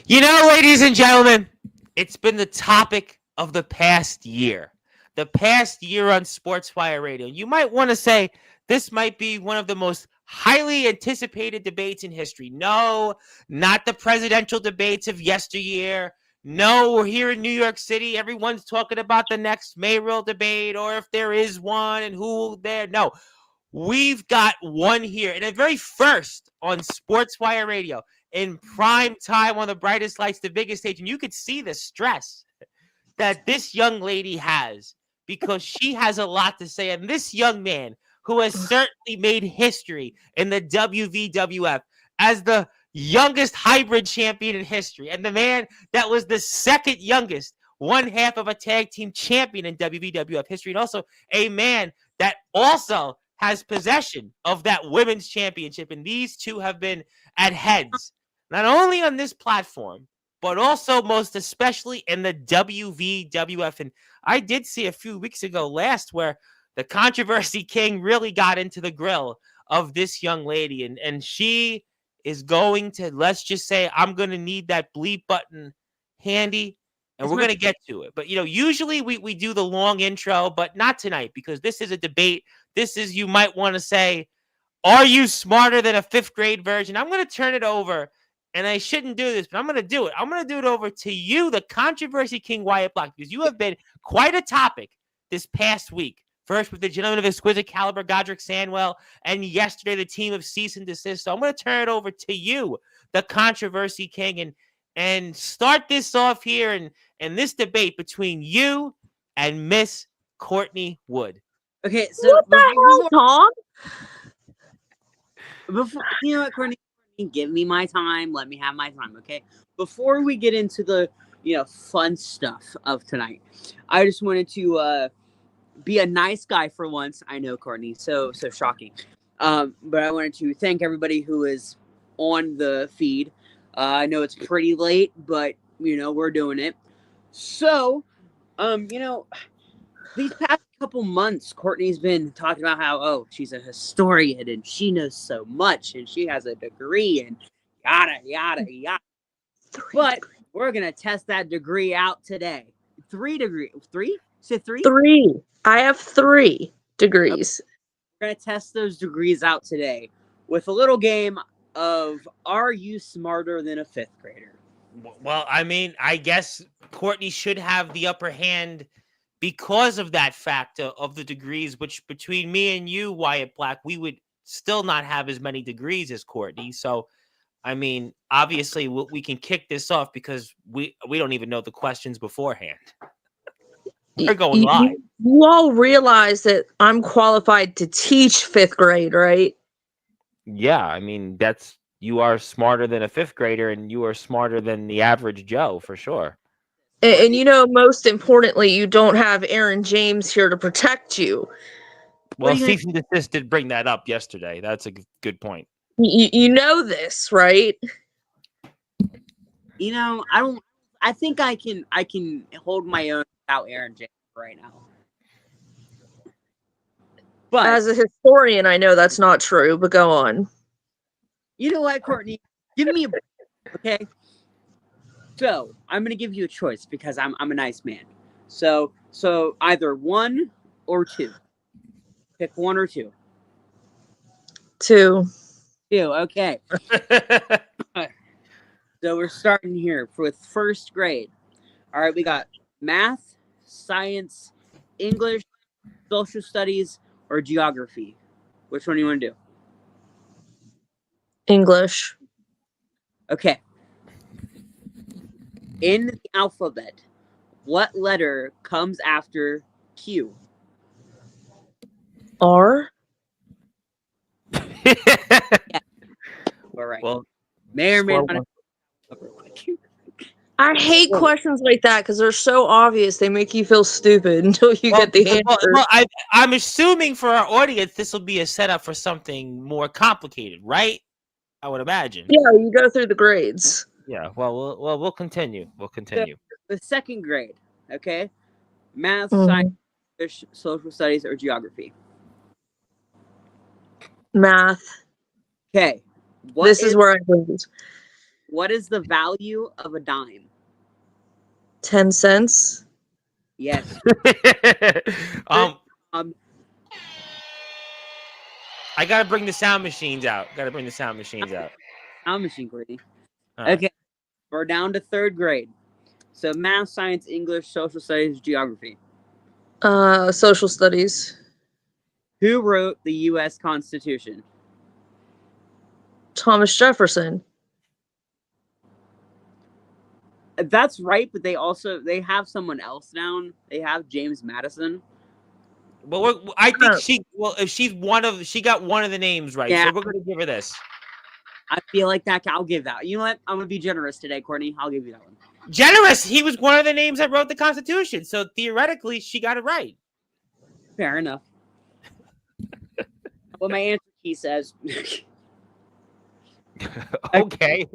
You know, ladies and gentlemen, it's been the topic of the past year. The past year on Sportswire Radio. You might want to say this might be one of the most highly anticipated debates in history. No, not the presidential debates of yesteryear. No, we're here in New York City. Everyone's talking about the next mayoral debate or if there is one and who there. No, we've got one here, and the very first on Sportswire Radio in prime time on the brightest lights, the biggest stage. And you could see the stress that this young lady has because she has a lot to say. And this young man, who has certainly made history in the WVWF as the youngest hybrid champion in history, and the man that was the second youngest one half of a tag team champion in WVWF history, and also a man that also has possession of that women's championship. And these two have been at heads, not only on this platform, but also most especially in the WVWF. And I did see a few weeks ago last where the controversy king really got into the grill of this young lady. And she is going to, let's just say, I'm going to need that bleep button handy. And we're going to get to it. But, usually we do the long intro, but not tonight because this is a debate. This is, you might want to say, are you smarter than a fifth grade version? I'm going to turn it over, and I shouldn't do this, but I'm going to do it. I'm going to do it over to you, the controversy king, Wyatt Black, because you have been quite a topic this past week. First with the gentleman of exquisite caliber, Godric Sandwell, and yesterday the team of cease and desist. So I'm going to turn it over to you, the controversy king, and start this off here and this debate between you and Miss Courtney Wood. Okay, so what the hell, Tom? Before, you know what, Courtney, give me my time. Let me have my time, okay? Before we get into the fun stuff of tonight, I just wanted to be a nice guy for once. I know, Courtney, so shocking. But I wanted to thank everybody who is on the feed. I know it's pretty late, but we're doing it. So, these past couple months, Courtney's been talking about how, she's a historian and she knows so much and she has a degree and yada, yada, yada. But we're going to test that degree out today. 3 degrees. 3? Is it 3? 3. I have 3 degrees. Okay. We're going to test those degrees out today with a little game of, are you smarter than a 5th grader? Well, I mean, I guess Courtney should have the upper hand because of that factor of the degrees, which between me and you, Wyatt Black, we would still not have as many degrees as Courtney. So, I mean, obviously we can kick this off because we don't even know the questions beforehand. We're going live. You all realize that I'm qualified to teach 5th grade, right? Yeah, I mean, you are smarter than a 5th grader and you are smarter than the average Joe for sure. And most importantly, you don't have Aaron James here to protect you. Well, cease and desist did bring that up yesterday. That's a good point. You know this, right? I think I can hold my own without Aaron James right now. But as a historian, I know that's not true, but go on. You know what, Courtney? Give me a break, okay? So, I'm going to give you a choice because I'm a nice man. So either 1 or 2. Pick 1 or 2. 2. 2, okay. So we're starting here with 1st grade. All right, we got math, science, English, social studies, or geography. Which one do you want to do? English. Okay. In the alphabet, what letter comes after Q? R. Yeah. All right. Well, may or may not. I hate questions like that because they're so obvious. They make you feel stupid until you get the answer. Well, I'm assuming for our audience, this will be a setup for something more complicated, right? I would imagine. Yeah, you go through the grades. Yeah. Well, we'll continue. We'll continue. So, the 2nd grade, okay? Math, science, social studies, or geography? Math. Okay. This is where I lose. What is the value of a dime? 10 cents. Yes. um, Um, I gotta bring the sound machines out. Sound machine, Courtney. All right. Okay, we're down to third grade. So math, science, English, social studies, geography. Social studies. Who wrote the U.S. Constitution? Thomas Jefferson. That's right, but they have someone else down. They have James Madison. But I think if she got one of the names right, Yeah. so we're gonna give her this. I feel like that. I'll give that. You know what? I'm gonna be generous today, Courtney. I'll give you that one. Generous. He was one of the names that wrote the Constitution, so theoretically, she got it right. Fair enough. What my answer key says. Okay.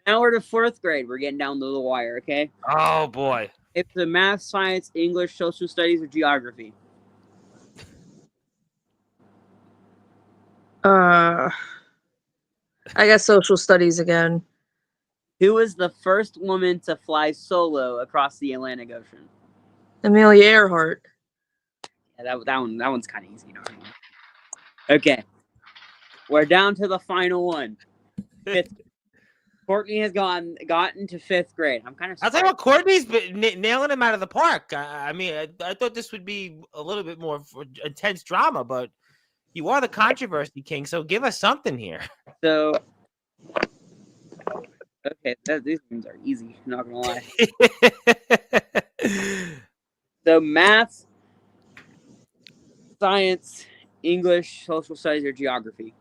Now we're to fourth grade. We're getting down to the wire. Okay. Oh boy. It's the math, science, English, social studies, or geography. I guess social studies again. Who was the first woman to fly solo across the Atlantic Ocean? Amelia Earhart. Yeah, that one's kind of easy. Okay, we're down to the final one. Courtney has gotten to fifth grade. I'm kind of. I'll tell you what, Courtney's been nailing him out of the park. I mean, I thought this would be a little bit more intense drama, but you are the controversy king, so give us something here. So, okay, these things are easy. Not gonna lie. So, math, science, English, social studies, or geography.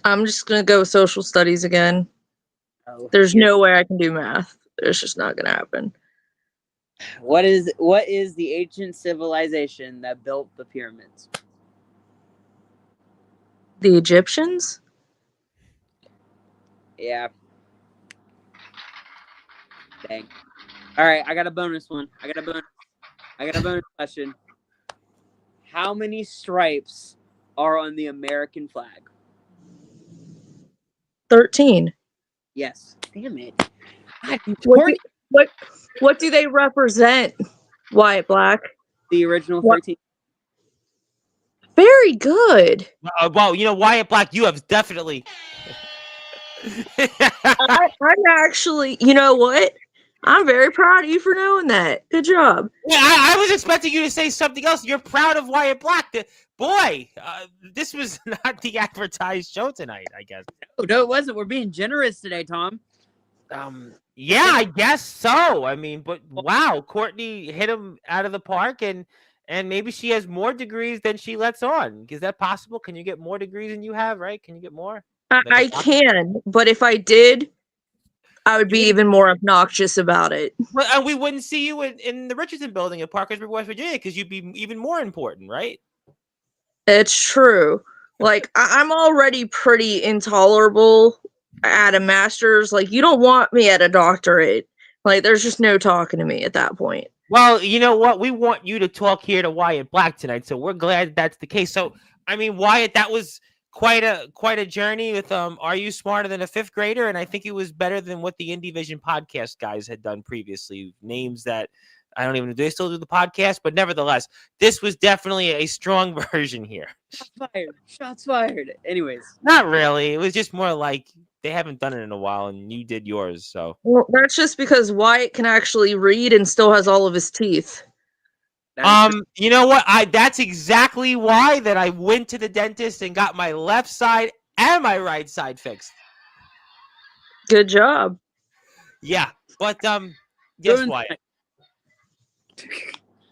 I'm just gonna go with social studies again. Oh, There's no way I can do math. It's just not gonna happen. What is the ancient civilization that built the pyramids? The Egyptians? Yeah. Dang. All right, I got a bonus one. I got a bonus question. How many stripes are on the American flag? 13. Yes. Damn it. What do they represent, Wyatt Black? The original 13. Very good. Well, you know, Wyatt Black, you have definitely. I'm actually, you know what? I'm very proud of you for knowing that. Good job. Yeah, I was expecting you to say something else. You're proud of Wyatt Black. Boy, this was not the advertised show tonight, I guess. No, it wasn't. We're being generous today, Tom. Yeah, I guess so. I mean, but wow, Courtney hit him out of the park, and maybe she has more degrees than she lets on. Is that possible? Can you get more degrees than you have? Right? Can you get more? I can, but if I did, I would be even more obnoxious about it. Well, we wouldn't see you in the Richardson building at Parkersburg, West Virginia, because you'd be even more important, right? It's true. Like, I'm already pretty intolerable at a master's. Like, you don't want me at a doctorate. Like, there's just no talking to me at that point. Well, you know what? We want you to talk here to Wyatt Black tonight, so we're glad that's the case. So, I mean, Wyatt, that was quite a journey with Are You Smarter Than a Fifth Grader? And I think it was better than what the Indie Vision podcast guys had done previously. Names that I don't even know, do they still do the podcast? But nevertheless, this was definitely a strong version here. Shots fired. Anyways. Not really. It was just more like they haven't done it in a while and you did yours. So well, that's just because Wyatt can actually read and still has all of his teeth. You know what? That's exactly why that I went to the dentist and got my left side and my right side fixed. Good job. Yeah, but yes, Wyatt.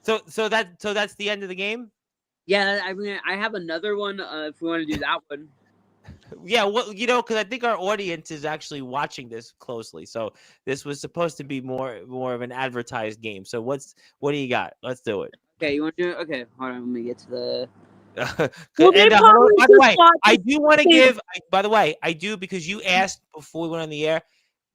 So that's the end of the game. Yeah, I mean, I have another one if we want to do that one. Yeah, well, you know, because I think our audience is actually watching this closely. So this was supposed to be more of an advertised game. So what do you got? Let's do it. Okay, you want to do it? Okay, hold on. Let me get to the. Well, and, by the way, I do want to give. By the way, I do because you asked before we went on the air.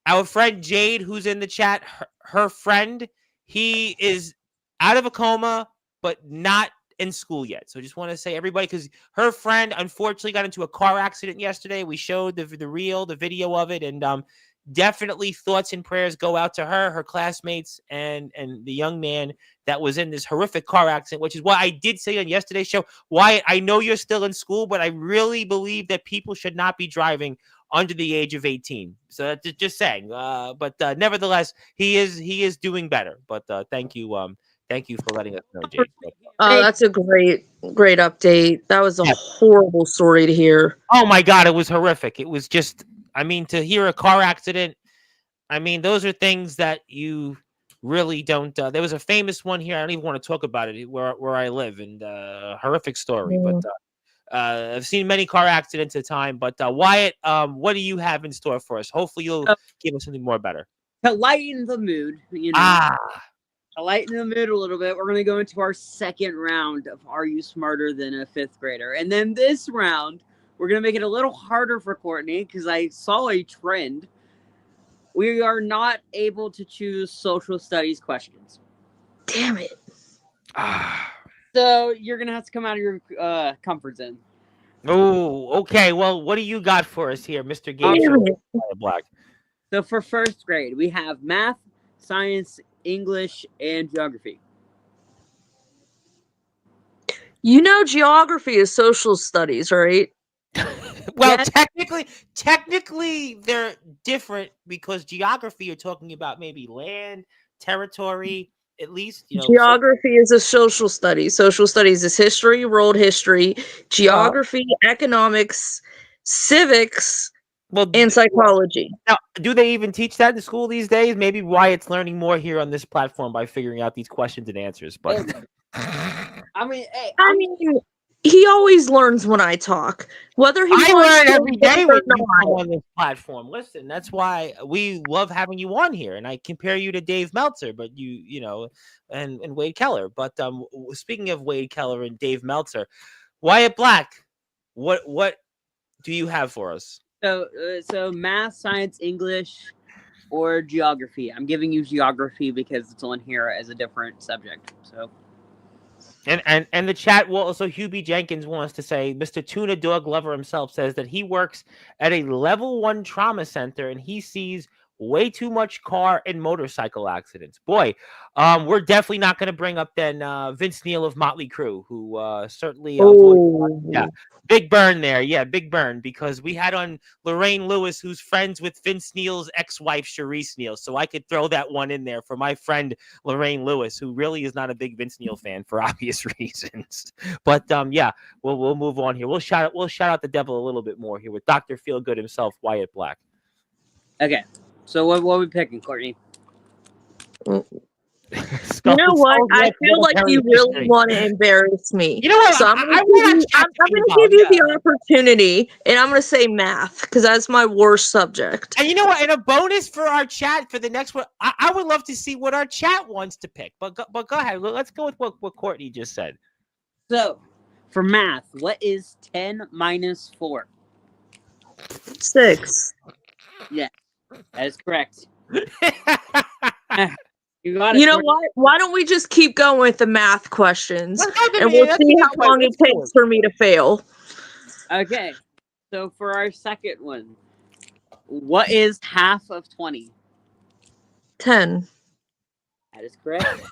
Our friend Jade, who's in the chat, her friend, he is out of a coma, but not in school yet. So just want to say everybody, because her friend unfortunately got into a car accident yesterday. We showed the video of it, and definitely thoughts and prayers go out to her classmates, and the young man that was in this horrific car accident, which is what I did say on yesterday's show. Wyatt, I know you're still in school, but I really believe that people should not be driving under the age of 18. So just saying. But nevertheless, he is doing better. But thank you for letting us know, Jake. That's a great update. That was a horrible story to hear. Oh my God, it was horrific. It was just, to hear a car accident, those are things that you really don't. There was a famous one here. I don't even want to talk about it where I live, and horrific story. But I've seen many car accidents at time. But Wyatt, what do you have in store for us? Hopefully, you'll give us something more better to lighten the mood. To lighten the mood a little bit, we're going to go into our second round of Are You Smarter Than a Fifth Grader? And then this round, we're going to make it a little harder for Courtney because I saw a trend. We are not able to choose social studies questions. Damn it. So you're going to have to come out of your comfort zone. Oh, okay. Well, what do you got for us here, Mr. Game Black? So for first grade, we have math, science, English, and geography. Geography is social studies, right? Well, technically, they're different because geography, you're talking about maybe land, territory, at least. Geography is a social study. Social studies is history, world history, geography, economics, civics, and psychology. Now, do they even teach that in school these days? Maybe Wyatt's learning more here on this platform by figuring out these questions and answers. But he always learns when I talk. Whether I learn every day when you come on this platform. Listen, that's why we love having you on here. And I compare you to Dave Meltzer, but and Wade Keller. But speaking of Wade Keller and Dave Meltzer, Wyatt Black, what do you have for us? So math, science, English, or geography. I'm giving you geography because it's on here as a different subject. So, and the chat will also. Hubie Jenkins wants to say, Mr. Tuna Dog Lover himself says that he works at a level 1 trauma center and he sees way too much car and motorcycle accidents. Boy, we're definitely not going to bring up then Vince Neil of Motley Crue, who certainly big burn there. Yeah, big burn, because we had on Lorraine Lewis, who's friends with Vince Neil's ex-wife, Charisse Neal. So I could throw that one in there for my friend Lorraine Lewis, who really is not a big Vince Neil fan for obvious reasons. But we'll move on here. We'll shout out the devil a little bit more here with Dr. Feelgood himself, Wyatt Black. Okay. So what are we picking, Courtney? You know what? I feel like you really want to embarrass me. You know what? So I'm going to give you the opportunity, and I'm going to say math because that's my worst subject. And you know what? And a bonus for our chat for the next one, I would love to see what our chat wants to pick. But go ahead. Let's go with what Courtney just said. So, for math, what is 10 minus 4? 6. Yeah. That is correct. You know what? Why don't we just keep going with the math questions, and we'll see how long it takes for me to fail. Okay. So for our second one, what is half of 20? 10. That is correct.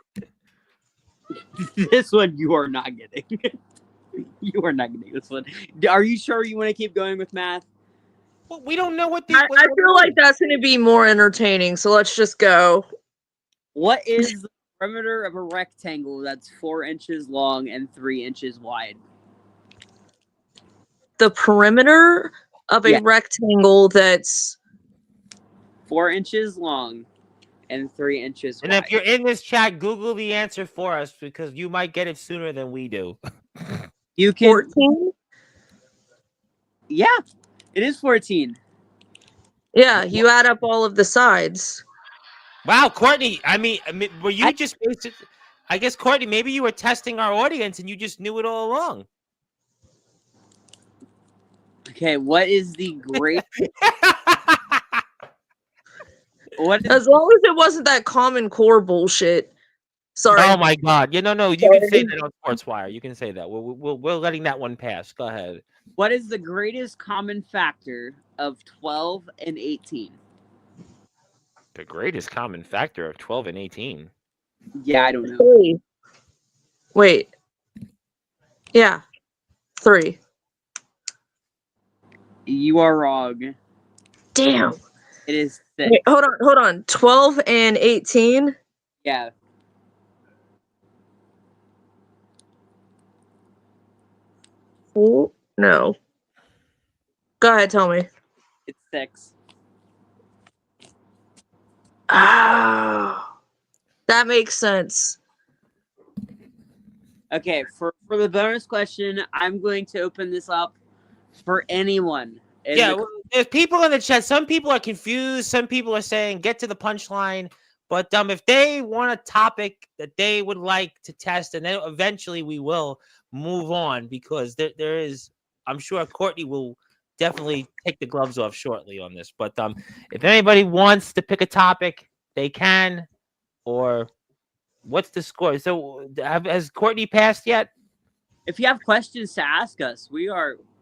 This one you are not getting. You are not getting this one. Are you sure you want to keep going with math? Well, we don't know what I feel like that's going to be more entertaining, so let's just go. What is the perimeter of a rectangle that's 4 inches long and 3 inches wide? The perimeter of a rectangle that's 4 inches long and 3 inches wide. And if you're in this chat, Google the answer for us because you might get it sooner than we do. You can 14? Yeah, it is 14. Yeah, you add up all of the sides. Wow, Courtney, I mean, were you just basically, I guess, Courtney, maybe you were testing our audience and you just knew it all along. Okay, what is the great... As long as it wasn't that Common Core bullshit. Sorry. Oh my God! No. You Sorry. can say that on Sportswire. You can say that. We're letting that one pass. Go ahead. What is the greatest common factor of 12 and 18? The greatest common factor of 12 and 18. Yeah, I don't know. 3. Wait. Yeah. 3. You are wrong. Damn. It is 6. Wait, hold on. 12 and 18? Yeah. Oh, no. Go ahead, tell me. It's 6. Oh, that makes sense. Okay, for the bonus question, I'm going to open this up for anyone. There's people in the chat. Some people are confused. Some people are saying get to the punchline. But if they want a topic that they would like to test, and then eventually we will move on because there is, I'm sure Courtney will definitely take the gloves off shortly on this. But if anybody wants to pick a topic, they can. Or what's the score? So has Courtney passed yet? If you have questions to ask us,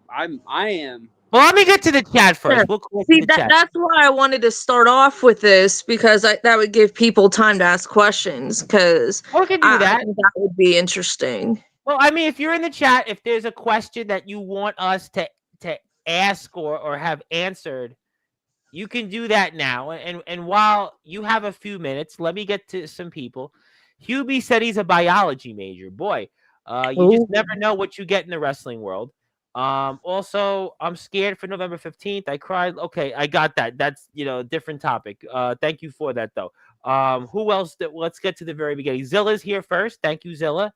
I am. Well, let me get to the chat first. Sure. We'll click See, the chat. that's why I wanted to start off with this, because that would give people time to ask questions, because We can do that. I think that would be interesting. Well, I mean, if you're in the chat, if there's a question that you want us to ask or have answered, you can do that now. And while you have a few minutes, let me get to some people. Hubie said he's a biology major. Boy, you just never know what you get in the wrestling world. Also, I'm scared for November 15th. I cried. Okay, I got that. That's a different topic. Thank you for that though. Who else? Let's get to the very beginning. Zilla's here first. Thank you, Zilla.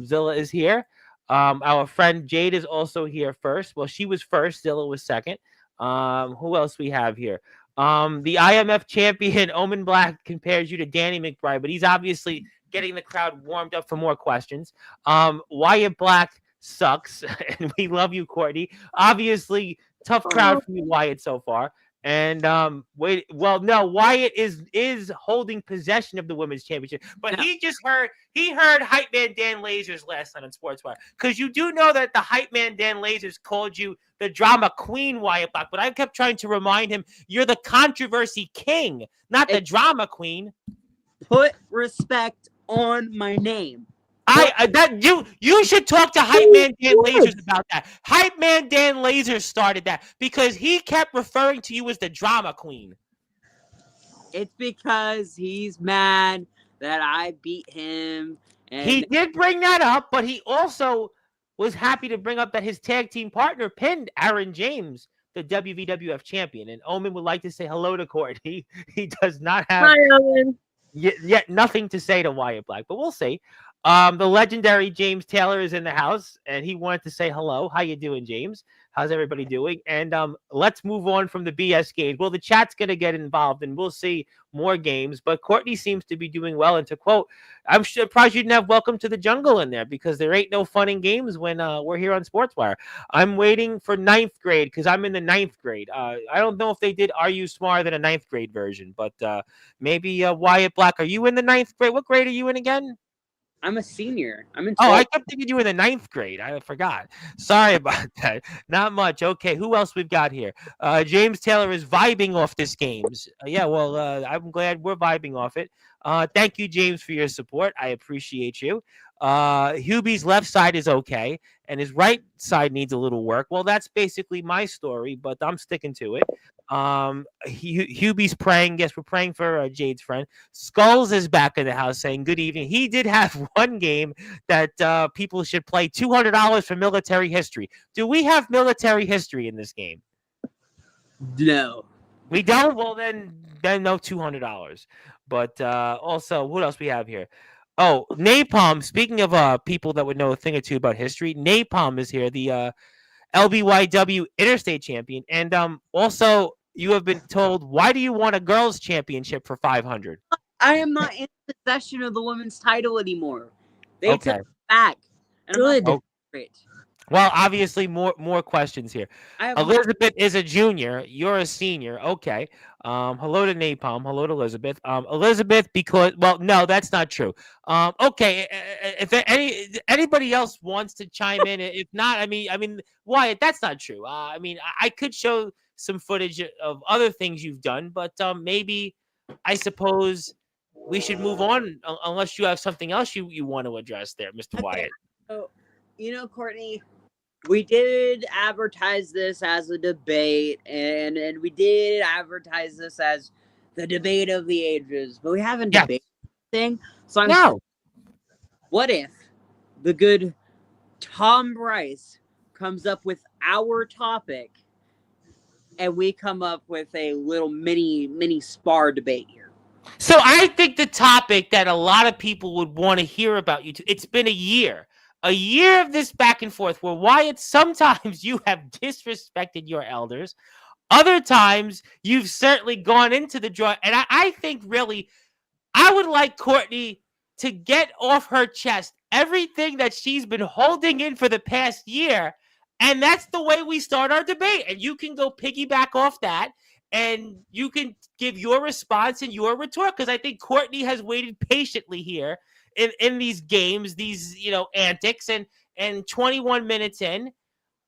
Zilla is here. Our friend Jade is also here first. Well, she was first. Zilla was second. Who else we have here? The IMF champion Omen Black compares you to Danny McBride, but he's obviously getting the crowd warmed up for more questions. Wyatt Black sucks, and we love you, Courtney. Obviously, tough crowd for you, Wyatt, so far. And Wyatt is holding possession of the women's championship, but he heard Hype Man Dan Lasers last night on Sportswire, because you do know that the Hype Man Dan Lasers called you the drama queen, Wyatt Black, but I kept trying to remind him you're the controversy king, not the drama queen. Put respect on my name. You should talk to Hype Man Dan Lasers about that. Hype Man Dan Lasers started that because he kept referring to you as the drama queen. It's because he's mad that I beat him. And he did bring that up, but he also was happy to bring up that his tag team partner pinned Aaron James, the WWF champion. And Omen would like to say hello to Courtney. He does not have yet nothing to say to Wyatt Black, but we'll see. The legendary James Taylor is in the house, and he wanted to say hello. How you doing, James? How's everybody doing? And let's move on from the BS games. Well, the chat's going to get involved, and we'll see more games. But Courtney seems to be doing well. And to quote, I'm surprised you didn't have Welcome to the Jungle in there, because there ain't no fun in games when we're here on Sportswire. I'm waiting for 9th grade because I'm in the 9th grade. I don't know if they did Are You Smarter Than a 9th grade version, but maybe Wyatt Black, are you in the 9th grade? What grade are you in again? I'm a senior. I'm in 12th. Oh, I kept thinking you were in the 9th grade. I forgot. Sorry about that. Not much. Okay, who else we've got here? James Taylor is vibing off this games. I'm glad we're vibing off it. Thank you, James, for your support. I appreciate you. Hubie's left side is okay, and his right side needs a little work. Well, that's basically my story, but I'm sticking to it. Hubie's praying. Yes, we're praying for Jade's friend. Skulls is back in the house saying good evening. He did have one game that people should play. $200 for military history. Do we have military history in this game? No. We don't? Well, then no $200. But also, what else we have here? Oh, Napalm. Speaking of people that would know a thing or two about history, Napalm is here, the LBYW Interstate Champion. And also, you have been told, why do you want a girls' championship for $500? I am not in possession of the women's title anymore. They Okay. took it back. And Good. I'm not Well, obviously, more questions here. I have Elizabeth is a junior. You're a senior. Okay. Hello to Napalm. Hello to Elizabeth. Elizabeth, because no, that's not true. Okay. If anybody else wants to chime in, if not, I mean, Wyatt, that's not true. I mean, I could show some footage of other things you've done, but maybe, I suppose, we should move on unless you have something else you want to address there, Mr. Wyatt. So, Courtney, we did advertise this as a debate, and we did advertise this as the debate of the ages, but we haven't Yes. debated anything. So No. what if the good Tom Bryce comes up with our topic, and we come up with a little mini spar debate here? So I think the topic that a lot of people would want to hear about you, it's been a year of this back and forth where, Wyatt, sometimes you have disrespected your elders. Other times you've certainly gone into the draw. And I think really, I would like Courtney to get off her chest everything that she's been holding in for the past year. And that's the way we start our debate. And you can go piggyback off that. And you can give your response and your retort, because I think Courtney has waited patiently here in these games, these antics, and 21 minutes in,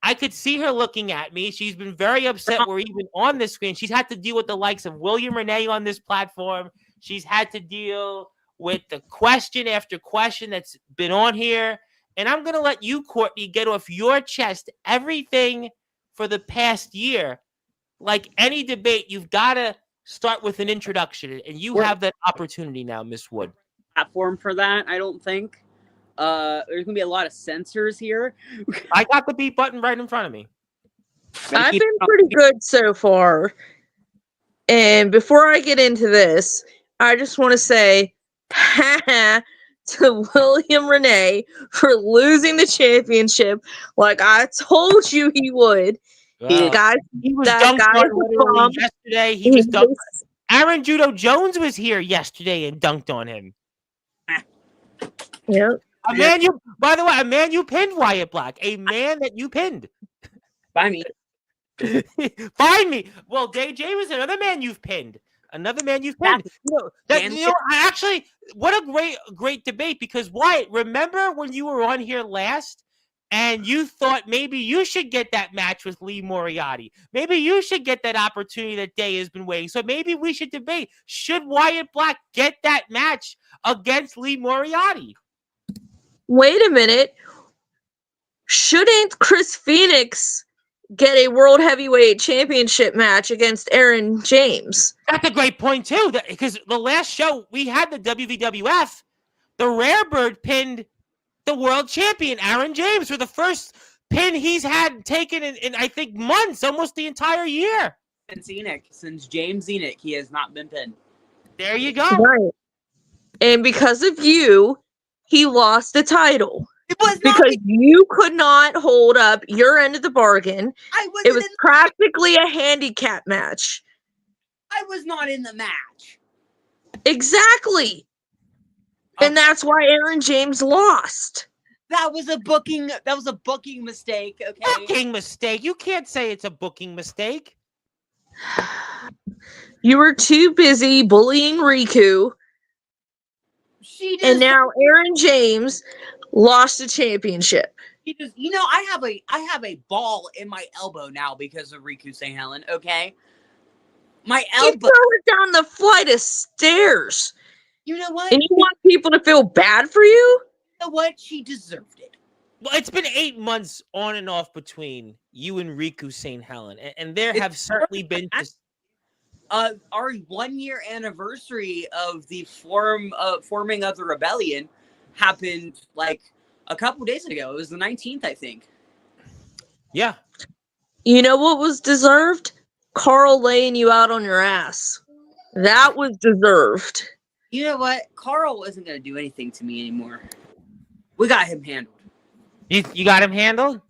I could see her looking at me. She's been very upset. We're even on this screen. She's had to deal with the likes of William Renee on this platform. She's had to deal with the question after question that's been on here. And I'm going to let you, Courtney, get off your chest everything for the past year. Like any debate, you've got to start with an introduction, and you have that opportunity now, Miss Wood. Platform for that, I don't think. There's gonna be a lot of censors here. I got the beat button right in front of me. I've been pretty good so far. And before I get into this, I just want to say to William Renee for losing the championship like I told you he would. Wow. Guys, he was that dunked guy on was yesterday. He was dunked. Aaron Judo Jones was here yesterday and dunked on him. Yep. By the way, a man you pinned, Wyatt Black. A man that you pinned. By me. Find me. Well, Day James, another man you've pinned. Another man you've pinned. Actually, what a great debate, because Wyatt, remember when you were on here last and you thought maybe you should get that match with Lee Moriarty? Maybe you should get that opportunity that Day has been waiting. So maybe we should debate, should Wyatt Black get that match against Lee Moriarty? Wait a minute. Shouldn't Chris Phoenix get a World Heavyweight Championship match against Aaron James? That's a great point, too, because the last show we had the WWF, the Rarebird pinned the world champion, Aaron James, for the first pin he's had taken in I think, months, almost the entire year. Since James Enoch, he has not been pinned. There you go. Right. And because of you, he lost the title. Because you could not hold up your end of the bargain. It was practically a handicap match. I was not in the match. Exactly. Okay. And that's why Aaron James lost. That was a booking mistake, okay? Booking mistake? You can't say it's a booking mistake. You were too busy bullying Riku. And now Aaron James lost the championship. I have a ball in my elbow now because of Riku St. Helen, okay? My elbow. You throw it down the flight of stairs. You know what? And you want people to feel bad for you? You know what? She deserved it. Well, it's been 8 months on and off between you and Riku St. Helen. And there have certainly been... our 1 year anniversary of the forming of the rebellion happened like a couple days ago. It was the 19th, I think. Yeah. You know what was deserved? Carl laying you out on your ass. That was deserved. You know what? Carl isn't going to do anything to me anymore. We got him handled. You got him handled?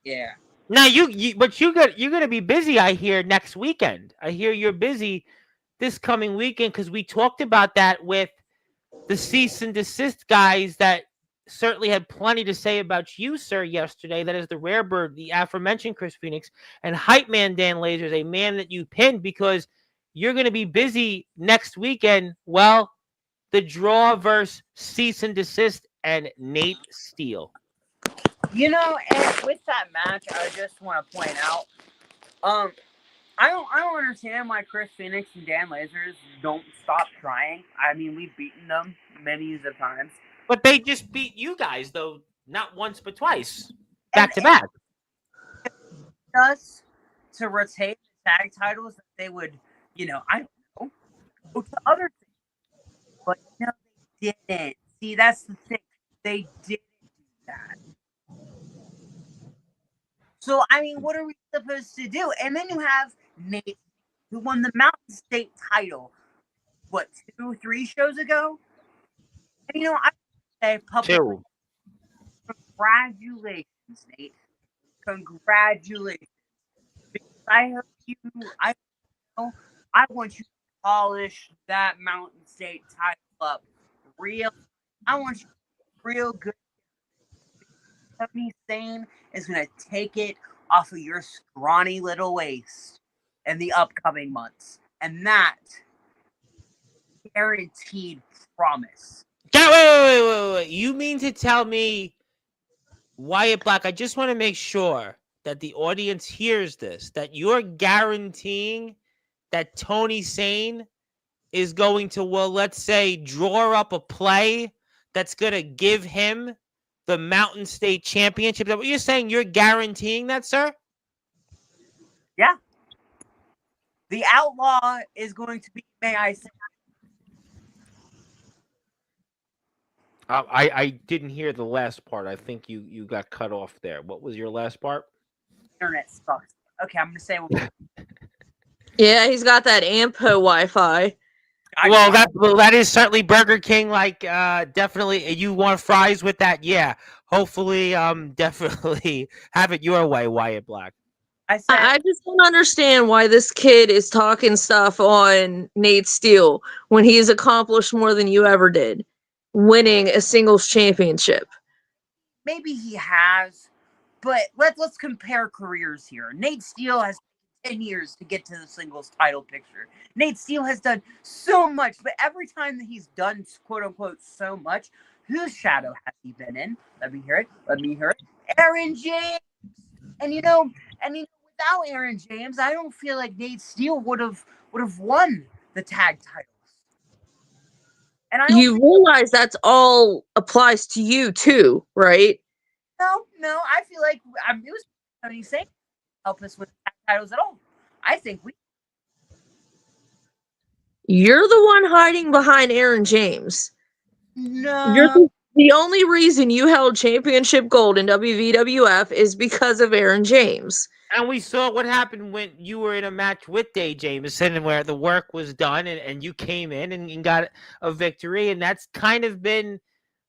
Yeah. Now you're gonna be busy, I hear, next weekend. I hear you're busy this coming weekend because we talked about that with the cease and desist guys that certainly had plenty to say about you, sir, yesterday. That is the rare bird, the aforementioned Chris Phoenix, and hype man Dan Lasers, a man that you pinned because you're going to be busy next weekend. Well, the draw versus cease and desist and Nate Steele. And with that match, I just want to point out, I don't understand why Chris Phoenix and Dan Lasers don't stop trying. I mean, we've beaten them many of times. But they just beat you guys, though, not once but twice, back to back. Us to retain the tag titles that they would, I don't know, go to other things. But they didn't. See, that's the thing. They didn't do that. So, I mean, what are we supposed to do? And then you have Nate, who won the Mountain State title, 2-3 shows ago? And, I say publicly, congratulations, Nate. Congratulations. Because I heard you, I want you to polish that Mountain State title up I want you to real good. Tony Sane is going to take it off of your scrawny little waist in the upcoming months. And that guaranteed promise. Wait. You mean to tell me, Wyatt Black, I just want to make sure that the audience hears this, that you're guaranteeing that Tony Sane is going to, let's say, draw up a play that's going to give him the Mountain State Championship. Is that what you're saying? You're guaranteeing that, sir? Yeah. The Outlaw is going to be, may I say. I didn't hear the last part. I think you got cut off there. What was your last part? Internet sucks. Okay, I'm going to say. Yeah, he's got that AMPO Wi-Fi. Well, that is certainly Burger King. Like, definitely, you want fries with that? Yeah, hopefully, definitely have it your way, Wyatt Black. I just don't understand why this kid is talking stuff on Nate Steele when he's accomplished more than you ever did, winning a singles championship. Maybe he has, but let's compare careers here. Nate Steele has 10 years to get to the singles title picture. Nate Steele has done so much, but every time that he's done, quote unquote, so much, whose shadow has he been in? Let me hear it. Aaron James. And without Aaron James, I don't feel like Nate Steele would have won the tag titles. And you realize that's all applies to you too, right? No, I feel like it was Tony Sane help us with tag titles at all. I think you're the one hiding behind Aaron James. No. You're the only reason you held championship gold in WWF is because of Aaron James. And we saw what happened when you were in a match with Dave Jameson and where the work was done and you came in and got a victory. And that's kind of been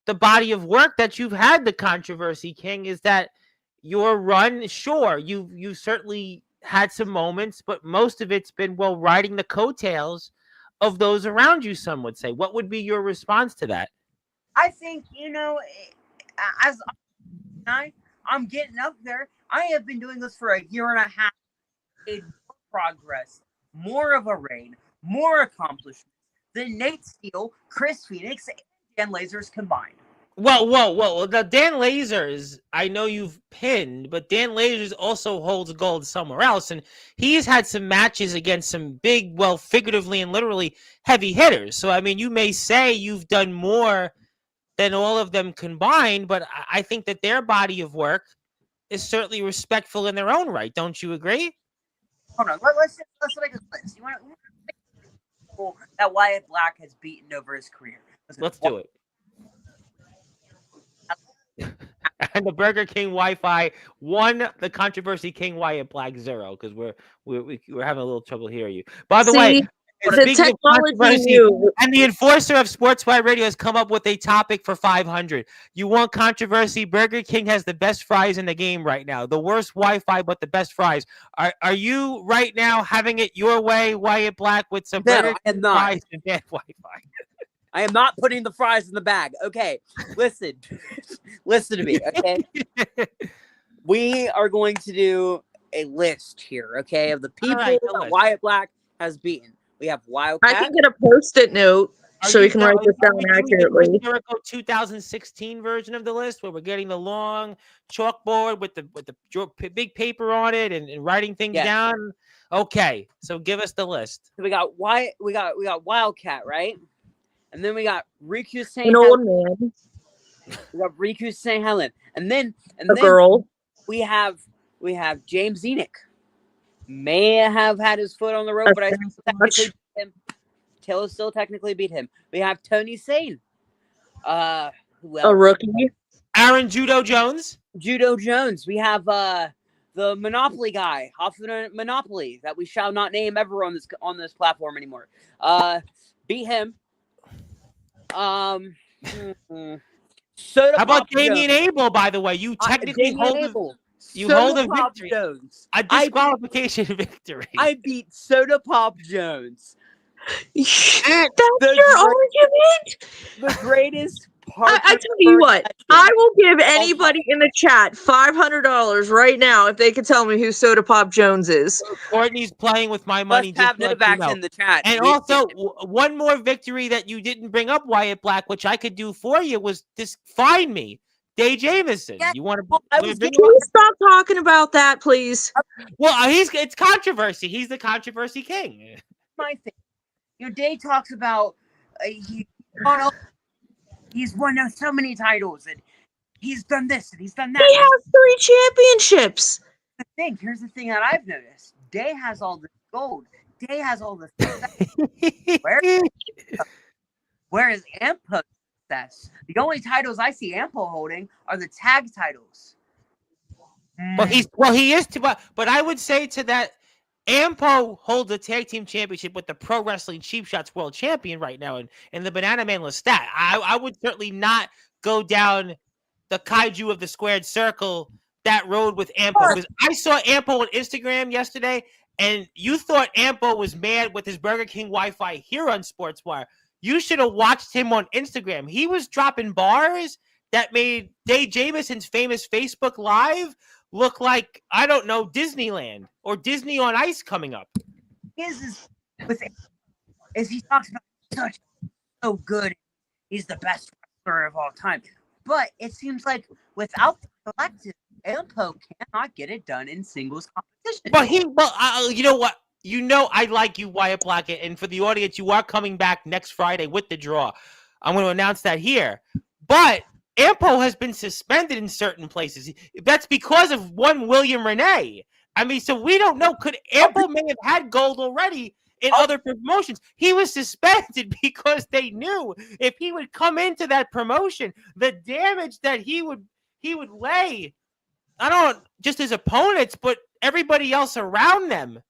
the body of work that you've had, the Controversy King, is that your run, sure, you certainly had some moments, but most of it's been, riding the coattails of those around you, some would say. What would be your response to that? I think, as I'm getting up there, I have been doing this for a year and a half. Made more progress, more of a reign, more accomplishments than Nate Steele, Chris Phoenix, and Dan Lasers combined. Whoa. The Dan Lasers, I know you've pinned, but Dan Lasers also holds gold somewhere else. And he's had some matches against some big, figuratively and literally heavy hitters. So, I mean, you may say you've done more than all of them combined, but I think that their body of work is certainly respectful in their own right. Don't you agree? Hold on. Let's make a list. You want people that Wyatt Black has beaten over his career? Let's do it. And the Burger King Wi-Fi 1, the Controversy King Wyatt Black 0, because we're having a little trouble hearing you. By the way, the technology and the enforcer of Sportzwire Radio has come up with a topic for 500. You want controversy? Burger King has the best fries in the game right now. The worst Wi-Fi, but the best fries. Are you right now having it your way, Wyatt Black, with some Burger King fries and bad Wi-Fi? I am not putting the fries in the bag. Okay, listen. Listen to me, okay? We are going to do a list here, okay, of the people that Wyatt Black has beaten. We have Wildcat. I can get a Post-it note so we can write this down accurately. The historical 2016 version of the list, where we're getting the long chalkboard with the big paper on it and writing things down. Okay, so give us the list. So we got Wyatt, we got Wildcat, right? And then we got Riku St. An old man. We got Riku St. Helen, and then girl. We have James Enoch. May have had his foot on the rope, but I still technically beat him. Taylor still technically beat him. We have Tony Sane. Who else? A rookie. Aaron Judo Jones. We have the Monopoly guy, Hoffman Monopoly, that we shall not name ever on this platform anymore. Beat him. How about Damian Abel, by the way? You technically hold a victory. Jones. A disqualification victory. I beat Soda Pop Jones. That's your argument? The greatest part. I tell you what, I will give anybody in the chat $500 right now if they can tell me who Soda Pop Jones is. Courtney's playing with my money. Let's have Novak in the chat. And also, one more victory that you didn't bring up, Wyatt Black, which I could do for you, was just find me. Day Jameson. Yeah, you want Can you stop talking about that, please? Well, it's controversy. He's the controversy king. My thing. Day talks about he's won so many titles and he's done this and he's done that. He has 3 championships. Here's the thing that I've noticed. Day has all this gold. Day has all this. Where is Ampo's success? The only titles I see Ampo holding are the tag titles. He is too. But I would say to that, Ampo holds the tag team championship with the Pro Wrestling Cheap Shots World Champion right now in the Banana Man Lestat. I would certainly not go down the kaiju of the squared circle that road with Ampo. Because I saw Ampo on Instagram yesterday, and you thought Ampo was mad with his Burger King Wi-Fi here on Sportswire. You should have watched him on Instagram. He was dropping bars that made Dave Jameson's famous Facebook Live look like, I don't know, Disneyland or Disney on Ice coming up. Is he talks about so good, he's the best wrestler of all time. But it seems like without the collective, Ampo cannot get it done in singles competition. But you know what? You know I like you, Wyatt Black, and for the audience, you are coming back next Friday with the draw. I'm going to announce that here. But Ampo has been suspended in certain places. That's because of one William Renee. I mean, so we don't know. Could Ampo may have had gold already in other promotions? He was suspended because they knew if he would come into that promotion, the damage that he would lay, I don't just his opponents, but everybody else around them.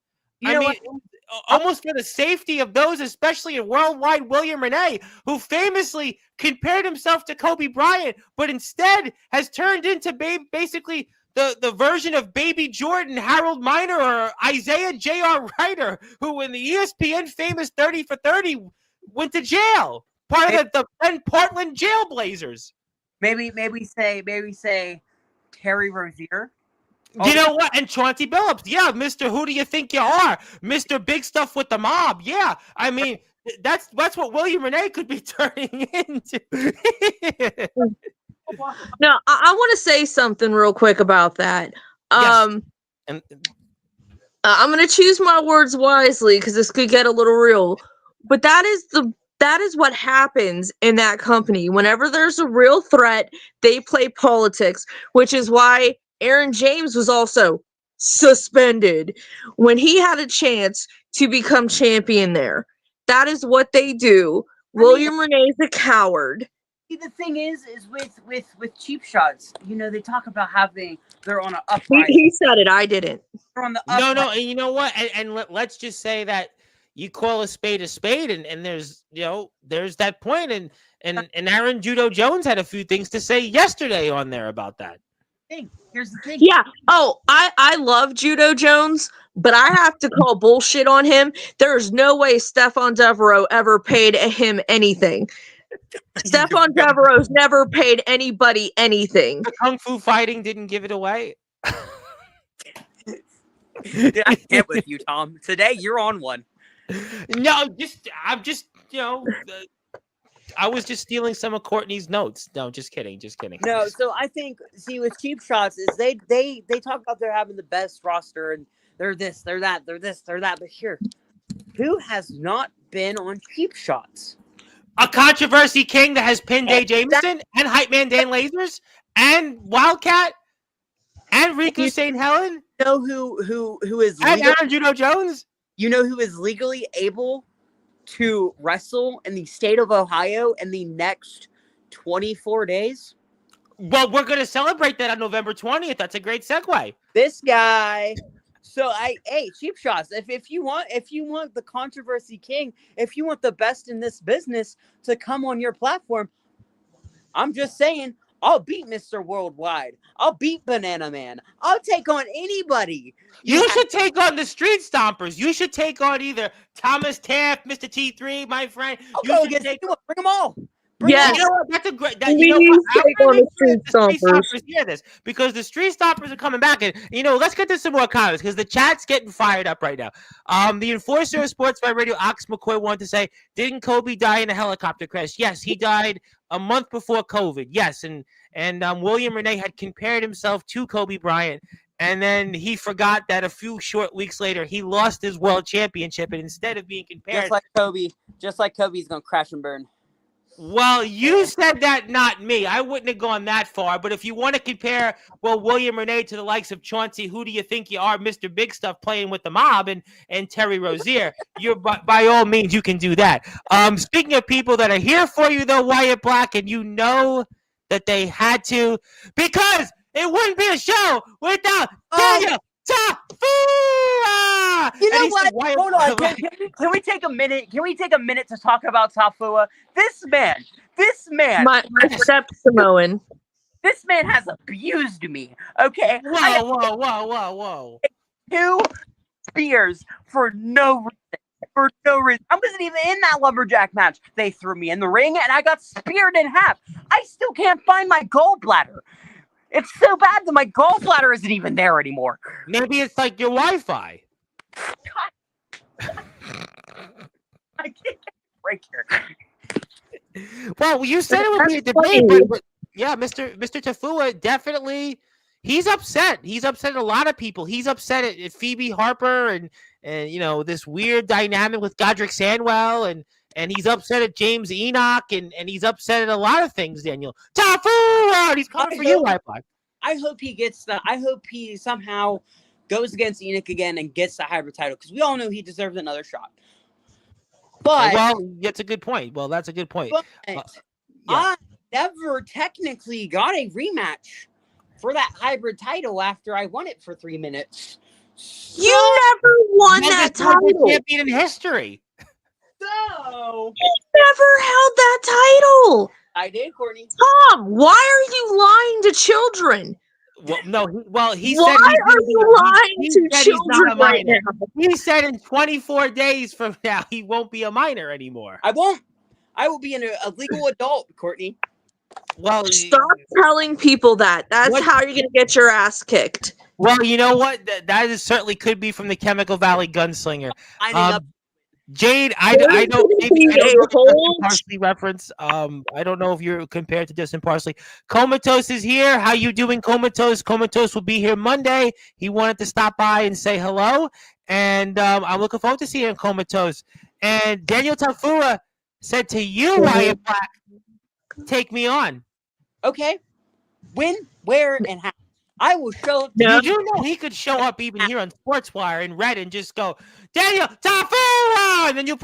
Almost for the safety of those, especially in worldwide William Renee, who famously compared himself to Kobe Bryant, but instead has turned into basically the version of Baby Jordan, Harold Miner, or Isaiah J.R. Ryder, who in the ESPN famous 30 for 30 went to jail, part of the Portland Jailblazers. Maybe say Terry Rozier. You know what? And Chauncey Billups. Yeah, Mr. Who Do You Think You Are? Mr. Big Stuff with the Mob. Yeah. I mean, that's what William Renee could be turning into. No, I want to say something real quick about that. Yes. I'm going to choose my words wisely because this could get a little real. But that is what happens in that company. Whenever there's a real threat, they play politics, which is why Aaron James was also suspended when he had a chance to become champion there. That is what they do. William Renee's a coward. See, the thing is with cheap shots, they talk about they're on an upright. He said it. I didn't. They're on the upright. No, and you know what? And let's just say that you call a spade, and there's that point, and Aaron Judo Jones had a few things to say yesterday on there about that. Here's the thing. Yeah. Oh, I love Judo Jones, but I have to call bullshit on him. There's no way Stefan Devereaux ever paid him anything. Stefan Devereaux's never paid anybody anything. The Kung Fu fighting didn't give it away. Dude, I can't with you, Tom. Today, you're on one. No, I'm just, I was just stealing some of Courtney's notes. No, just kidding. No, so I think, with Cheap Shots is they talk about they're having the best roster and they're this, they're that, they're this, they're that. But here, who has not been on Cheap Shots? A controversy king that has pinned Jay Jameson and Hype Man Dan Lasers and Wildcat and Riku St. Helen. You know who is and Aaron Judo Jones? You know who is legally able to wrestle in the state of Ohio in the next 24 days? Well, we're going to celebrate that on November 20th. That's a great segue. This guy. So Cheap Shots. If you want the controversy king, if you want the best in this business to come on your platform, I'm just saying, I'll beat Mr. Worldwide. I'll beat Banana Man. I'll take on anybody. You should take on the Street Stompers. You should take on either Thomas Taft, Mr. T3, my friend. Okay, bring them all. Yes. You know what? That's a great. Take on the Street Stompers. Hear this because the Street Stompers are coming back, and let's get to some more comments because the chat's getting fired up right now. The enforcer of Sportswire Radio, Ox McCoy, wanted to say, "Didn't Kobe die in a helicopter crash?" Yes, he died a month before COVID. Yes, and William Renee had compared himself to Kobe Bryant. And then he forgot that a few short weeks later, he lost his world championship, and instead of being compared, just like Kobe's gonna crash and burn. Well, you said that, not me. I wouldn't have gone that far. But if you want to compare, William Renee to the likes of Chauncey, who do you think you are, Mr. Big Stuff, playing with the mob, and Terry Rozier, you're by all means you can do that. Speaking of people that are here for you, though, Wyatt Black, and you know that they had to, because it wouldn't be a show without Daniel Tafua. You know what? Hold on. Can we take a minute? Can we take a minute to talk about Tafua? This man. My step Samoan. This man has abused me. Okay. Whoa. 2 spears for no reason. I wasn't even in that lumberjack match. They threw me in the ring and I got speared in half. I still can't find my gallbladder. It's so bad that my gallbladder isn't even there anymore. Maybe it's like your Wi-Fi. I can't get a break here. Well, you said it would be a debate, but yeah, Mr. Tafua definitely, he's upset. He's upset at a lot of people. He's upset at Phoebe Harper and this weird dynamic with Godric Sandwell and he's upset at James Enoch and he's upset at a lot of things, Daniel. Tafua! He's coming for you, Wi-Fi. I hope he somehow goes against Enoch again and gets the hybrid title because we all know he deserves another shot. But that's a good point. That's a good point. I never technically got a rematch for that hybrid title after I won it for 3 minutes. You never won that title. Champion in history. So you never held that title. I did, Courtney. Tom, why are you lying to children? Well, no. He why said. Why are you lying to children right now? He said in 24 days from now he won't be a minor anymore. I won't. I will be a legal adult, Courtney. Well, stop telling people that. That's how you're gonna get your ass kicked. Well, you know what? That is certainly could be from the Chemical Valley Gunslinger. Jade, I don't know if Parsley reference. I don't know if you're compared to Justin Parsley. Comatose is here. How you doing, Comatose? Comatose will be here Monday. He wanted to stop by and say hello, and I'm looking forward to seeing Comatose. And Daniel Tafua said to you, Wyatt Black, take me on. Okay. When, where, and how? I will show up. Did you know he could show up even here on Sportswire in red and just go, Daniel Tafua, and then you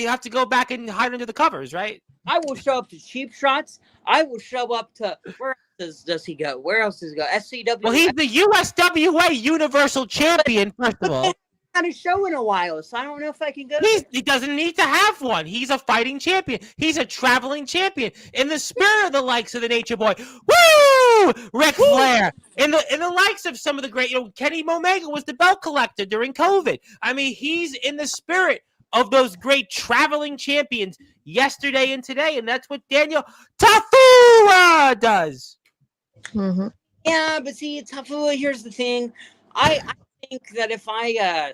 have to go back and hide under the covers, right? I will show up to Cheap Shots. I will show up to where else does he go? Where else does he go? SCW. Well, he's the USWA Universal Champion, first of all. Had a show in a while, so I don't know if I can go. He doesn't need to have one. He's a fighting champion. He's a traveling champion. In the spirit of the likes of the Nature Boy, woo, Ric Flair. In the likes of some of the great, Kenny Omega was the belt collector during COVID. I mean, he's in the spirit of those great traveling champions yesterday and today, and that's what Daniel Tafua does. Mm-hmm. Yeah, but see, Tafua, here's the thing. I think that if I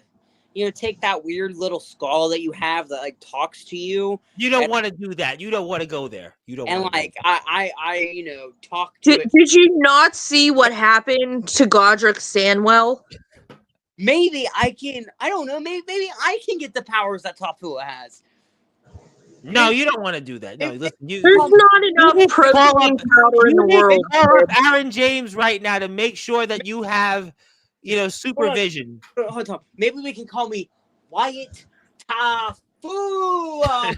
take that weird little skull that you have that like talks to you. You don't want to do that. You don't want to go there. You don't. And want like I talk to it. Did you not see what happened to Godric Stanwell? Maybe I can. I don't know. Maybe I can get the powers that Tafua has. No, you don't want to do that. No, listen. There's not enough protein powder in the world. Call up Aaron James right now to make sure that you have, supervision. Hold on. Maybe we can call me Wyatt Tafua.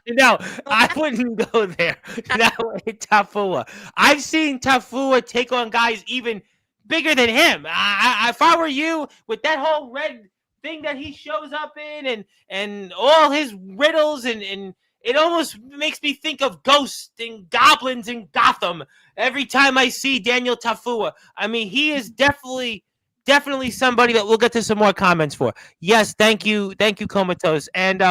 No, I wouldn't go there. No, Tafua. I've seen Tafua take on guys even bigger than him. If I were you, with that whole red thing that he shows up in and all his riddles and it almost makes me think of ghosts and goblins in Gotham every time I see Daniel Tafua. I mean, he is definitely somebody that we'll get to some more comments for. Yes, thank you, Comatose. And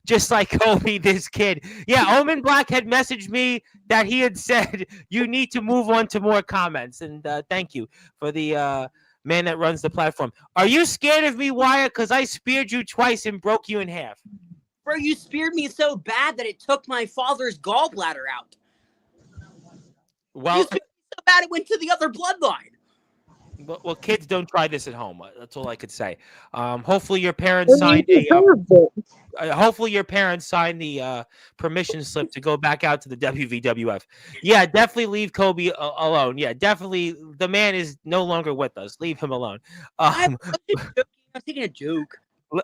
just like Kobe, this kid. Yeah, Omen Black had messaged me that he had said you need to move on to more comments. And thank you for the man that runs the platform. Are you scared of me, Wyatt? Because I speared you twice and broke you in half. Bro, you speared me so bad that it took my father's gallbladder out. Well, you speared me so bad it went to the other bloodline. Well, kids, don't try this at home. That's all I could say. Hopefully your parents signed hopefully your parents signed the permission slip to go back out to the WVWF. Yeah, definitely leave Kobe alone. Yeah, definitely. The man is no longer with us. Leave him alone. I'm taking a joke.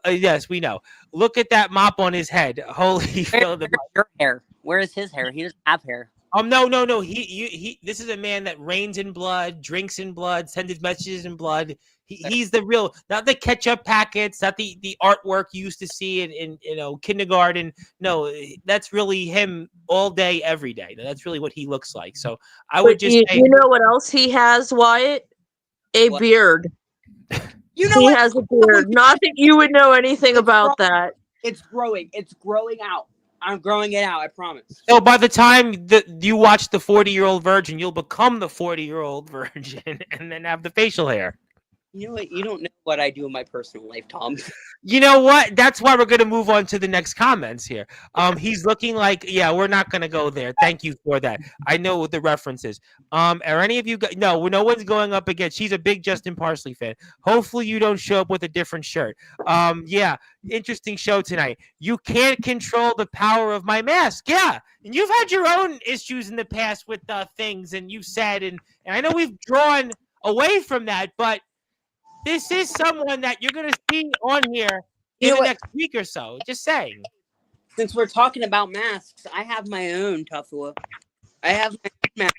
Yes, we know. Look at that mop on his head. Holy Where's your hair? Where is his hair? He doesn't have hair. No. He. This is a man that reigns in blood, drinks in blood, sends his messages in blood. He's the real, not the ketchup packets, not the artwork you used to see in kindergarten. No, that's really him all day, every day. That's really what he looks like. So I would just say, you know what else he has, Wyatt? A beard. He has a beard. Not that you would know anything about that. It's growing. It's growing out. I'm growing it out, I promise. So by the time you watch the 40-year-old virgin, you'll become the 40-year-old virgin and then have the facial hair. You know what? You don't know what I do in my personal life, Tom. You know what? That's why we're going to move on to the next comments here. He's looking like, yeah, we're not going to go there. Thank you for that. I know what the reference is. Are any of you guys? No one's going up against. She's a big Justin Parsley fan. Hopefully you don't show up with a different shirt. Yeah, interesting show tonight. You can't control the power of my mask. Yeah, and you've had your own issues in the past with things, and you said, and I know we've drawn away from that, but this is someone that you're going to see on here in the next week or so. Just saying. Since we're talking about masks, I have my own Tafua. I have my own mask.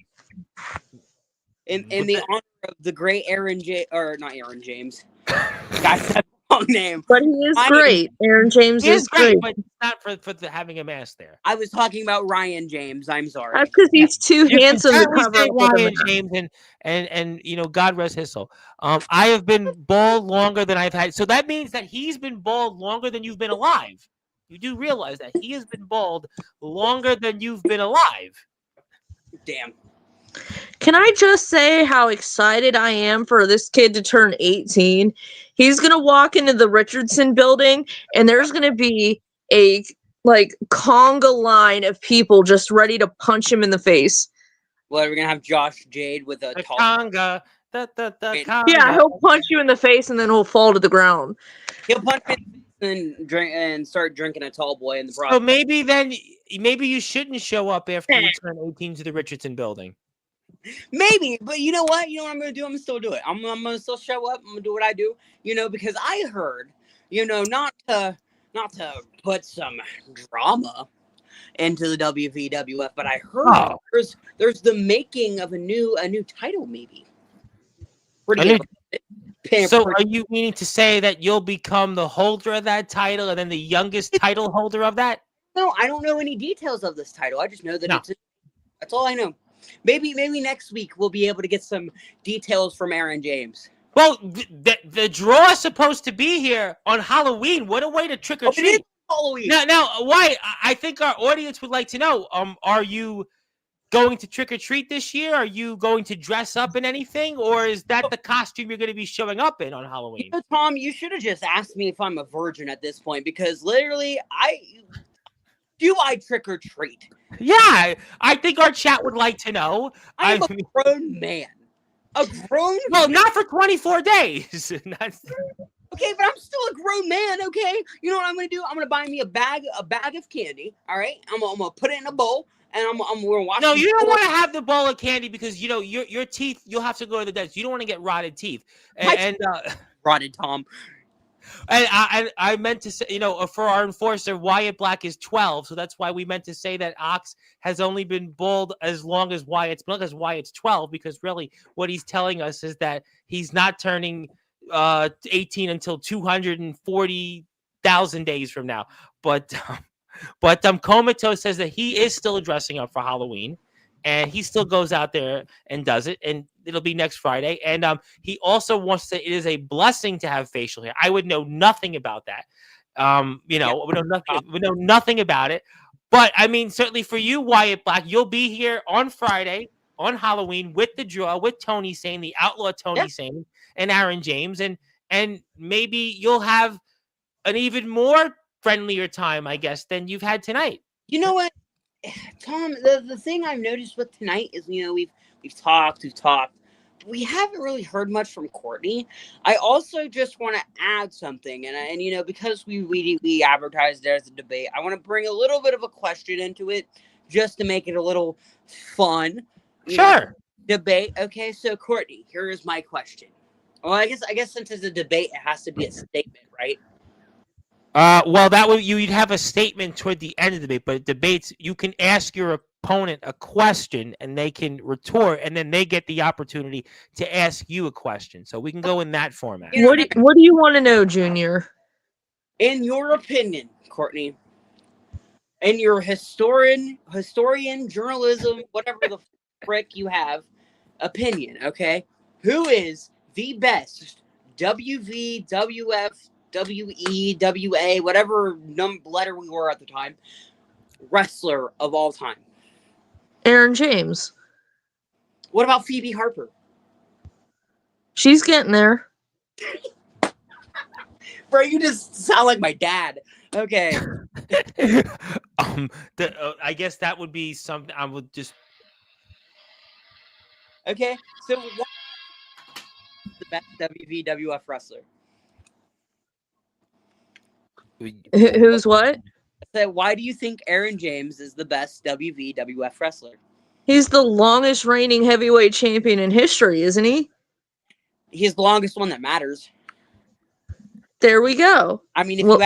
In the honor of the great Aaron James. Guys, that's the wrong name. But he is great. Aaron James is great. But not for having a mask there. I was talking about Ryan James. I'm sorry. That's because he's too handsome to cover up Ryan James and God rest his soul. I have been bald longer than I've had. So that means that he's been bald longer than you've been alive. You do realize that he has been bald longer than you've been alive. Damn. Can I just say how excited I am for this kid to turn 18? He's going to walk into the Richardson building and there's going to be a conga line of people just ready to punch him in the face. Well, we're going to have Josh Jade with a conga. Conga. Yeah, he'll punch you in the face and then he'll fall to the ground. He'll punch me and drink and start drinking a tall boy in the process. So maybe you shouldn't show up after you turn 18 to the Richardson building. Maybe, but you know what? You know what I'm going to do? I'm going to still do it. I'm going to still show up. I'm going to do what I do, because I heard, not to put some drama into the WVWF, but I heard there's the making of a new title, maybe. So are you meaning to say that you'll become the holder of that title and then the youngest title holder of that? No, I don't know any details of this title. I just know that that's all I know. Maybe next week we'll be able to get some details from Aaron James. Well, the draw is supposed to be here on Halloween. What a way to trick or treat. Halloween. Now, why? I think our audience would like to know. Are you going to trick or treat this year? Are you going to dress up in anything, or is that the costume you're going to be showing up in on Halloween? Tom, you should have just asked me if I'm a virgin at this point, because literally, I trick or treat? Yeah, I think our chat would like to know. I'm a grown man. A grown Well, not for 24 days. Okay, but I'm still a grown man, okay? You know what I'm gonna do? I'm gonna buy me a bag of candy, all right? I'm gonna put it in a bowl, and I'm gonna wash. No, you don't want to have the bowl of candy because your teeth. You'll have to go to the dentist. You don't want to get rotted teeth. Rotted, Tom. And I meant to say, for our enforcer, Wyatt Black is 12, so that's why we meant to say that Ox has only been bald as long as Wyatt's 12, because really what he's telling us is that he's not turning 18 until 240,000 days from now. But Comatose says that he is still dressing up for Halloween, and he still goes out there and does it, and it'll be next Friday. And he also wants to say it is a blessing to have facial hair. I would know nothing about that. We know nothing about it. But I mean, certainly for you, Wyatt Black, you'll be here on Friday on Halloween with the draw with Tony Sane, the outlaw Tony Sane, and Aaron James, and maybe you'll have an even more friendlier time, I guess, than you've had tonight. You know what, Tom? The thing I've noticed with tonight is, we've talked. We haven't really heard much from Courtney. I also just want to add something, and because we advertised there as a debate, I want to bring a little bit of a question into it, just to make it a little fun. Sure. Debate. Okay, so Courtney, here is my question. Well, I guess since it's a debate, it has to be a statement, right? Well, that would you'd have a statement toward the end of the debate, but debates you can ask your opponent a question and they can retort, and then they get the opportunity to ask you a question. So we can go in that format. What do you want to know, Junior? In your opinion, Courtney, in your historian, journalism, whatever the frick you have, opinion, okay? Who is the best WV, WF, WE, WA, whatever letter we were at the time, wrestler of all time? Aaron James. What about Phoebe Harper? She's getting there. Bro, you just sound like my dad. Okay. I guess that would be something I would just. Okay, so what's the best WWF wrestler? Who's what? So why do you think Aaron James is the best WWF wrestler? He's the longest reigning heavyweight champion in history, isn't he? He's the longest one that matters. There we go. I mean, if you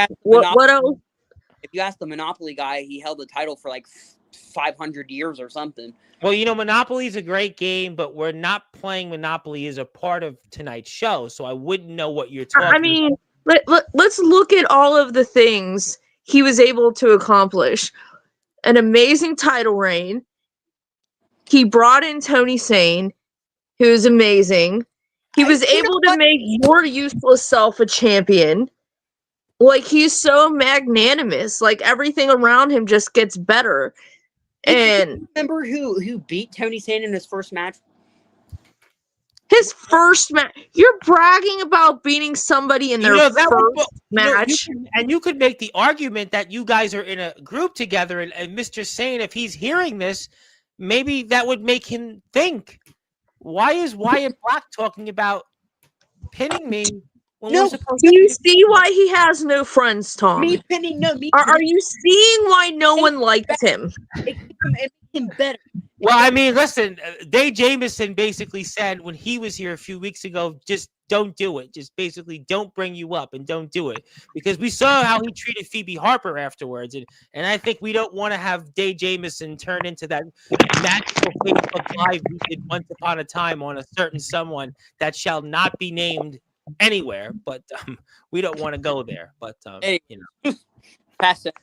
ask the Monopoly guy, he held the title for like 500 years or something. Well, Monopoly is a great game, but we're not playing Monopoly as a part of tonight's show, so I wouldn't know what you're talking about. I mean, let's look at all of the things he was able to accomplish. An amazing title reign. He brought in Tony Sane, who is amazing. He was able to make your useless self a champion. Like, he's so magnanimous. Like, everything around him just gets better. And remember who beat Tony Sane in his first match? His first match. You're bragging about beating somebody in their first match. You could make the argument that you guys are in a group together, and Mr. Sane, if he's hearing this, maybe that would make him think, why is Wyatt Black talking about pinning me? No, do you see why he has no friends, Tom? Me pinning, no. Are you seeing why no one likes him? It makes him better. Well, I mean, listen, Dave Jameson basically said when he was here a few weeks ago, just don't do it. Just basically don't bring you up and don't do it. Because we saw how he treated Phoebe Harper afterwards. And I think we don't want to have Dave Jameson turn into that magical Facebook Live we did once upon a time on a certain someone that shall not be named anywhere. But we don't want to go there. But, Pass it.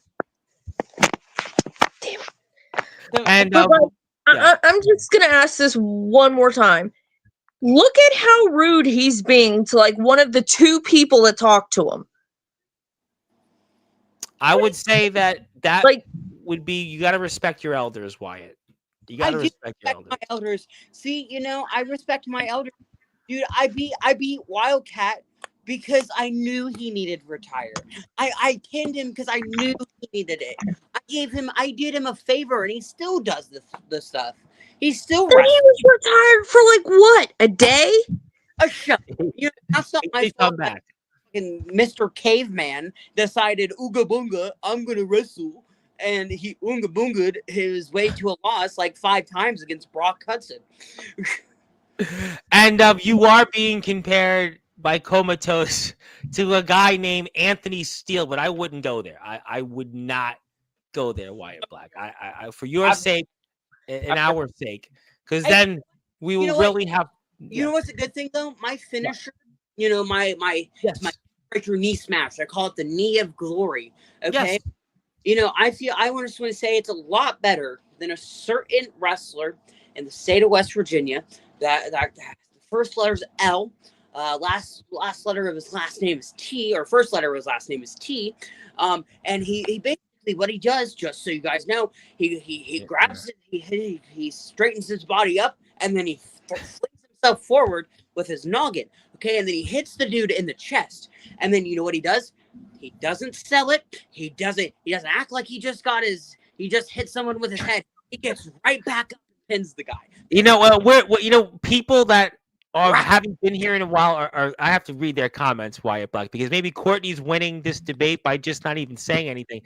Damn. And I'm just gonna ask this one more time. Look at how rude he's being to like one of the two people that talked to him. I would say that Like, would be, you got to respect your elders, Wyatt. You got I to do respect your respect elders. my elders. See, I respect my elders. Dude, I beat Wildcat because I knew he needed to retire. I pinned him because I knew he needed it. I did him a favor, and he still does the stuff. He's still but he wrestling. was retired for like what, a day? A show. That's not my He fault. come back. Fucking Mr. Caveman decided, Ooga Boonga, I'm gonna wrestle. And he Oonga Boonga'd his way to a loss like 5 times against Brock Hudson. And you are being compared by Comatose to a guy named Anthony Steele, but I wouldn't go there. I would not go there, Wyatt Black. I for your sake and our sake, because then we will really have. You know what's a good thing though? My finisher, my Yes. breaker knee smash. I call it the knee of glory. Okay. Yes. I just want to say it's a lot better than a certain wrestler in the state of West Virginia that the first letter is L, last letter of his last name is T, or first letter of his last name is T, and he basically, what he does, just so you guys know, he grabs it, he straightens his body up, and then he flings himself forward with his noggin, okay, and then he hits the dude in the chest, and then you know what he does? He doesn't sell it. He doesn't act like he just hit someone with his head. He gets right back up and pins the guy. People that haven't been here in a while are I have to read their comments, Wyatt Black, because maybe Courtney's winning this debate by just not even saying anything.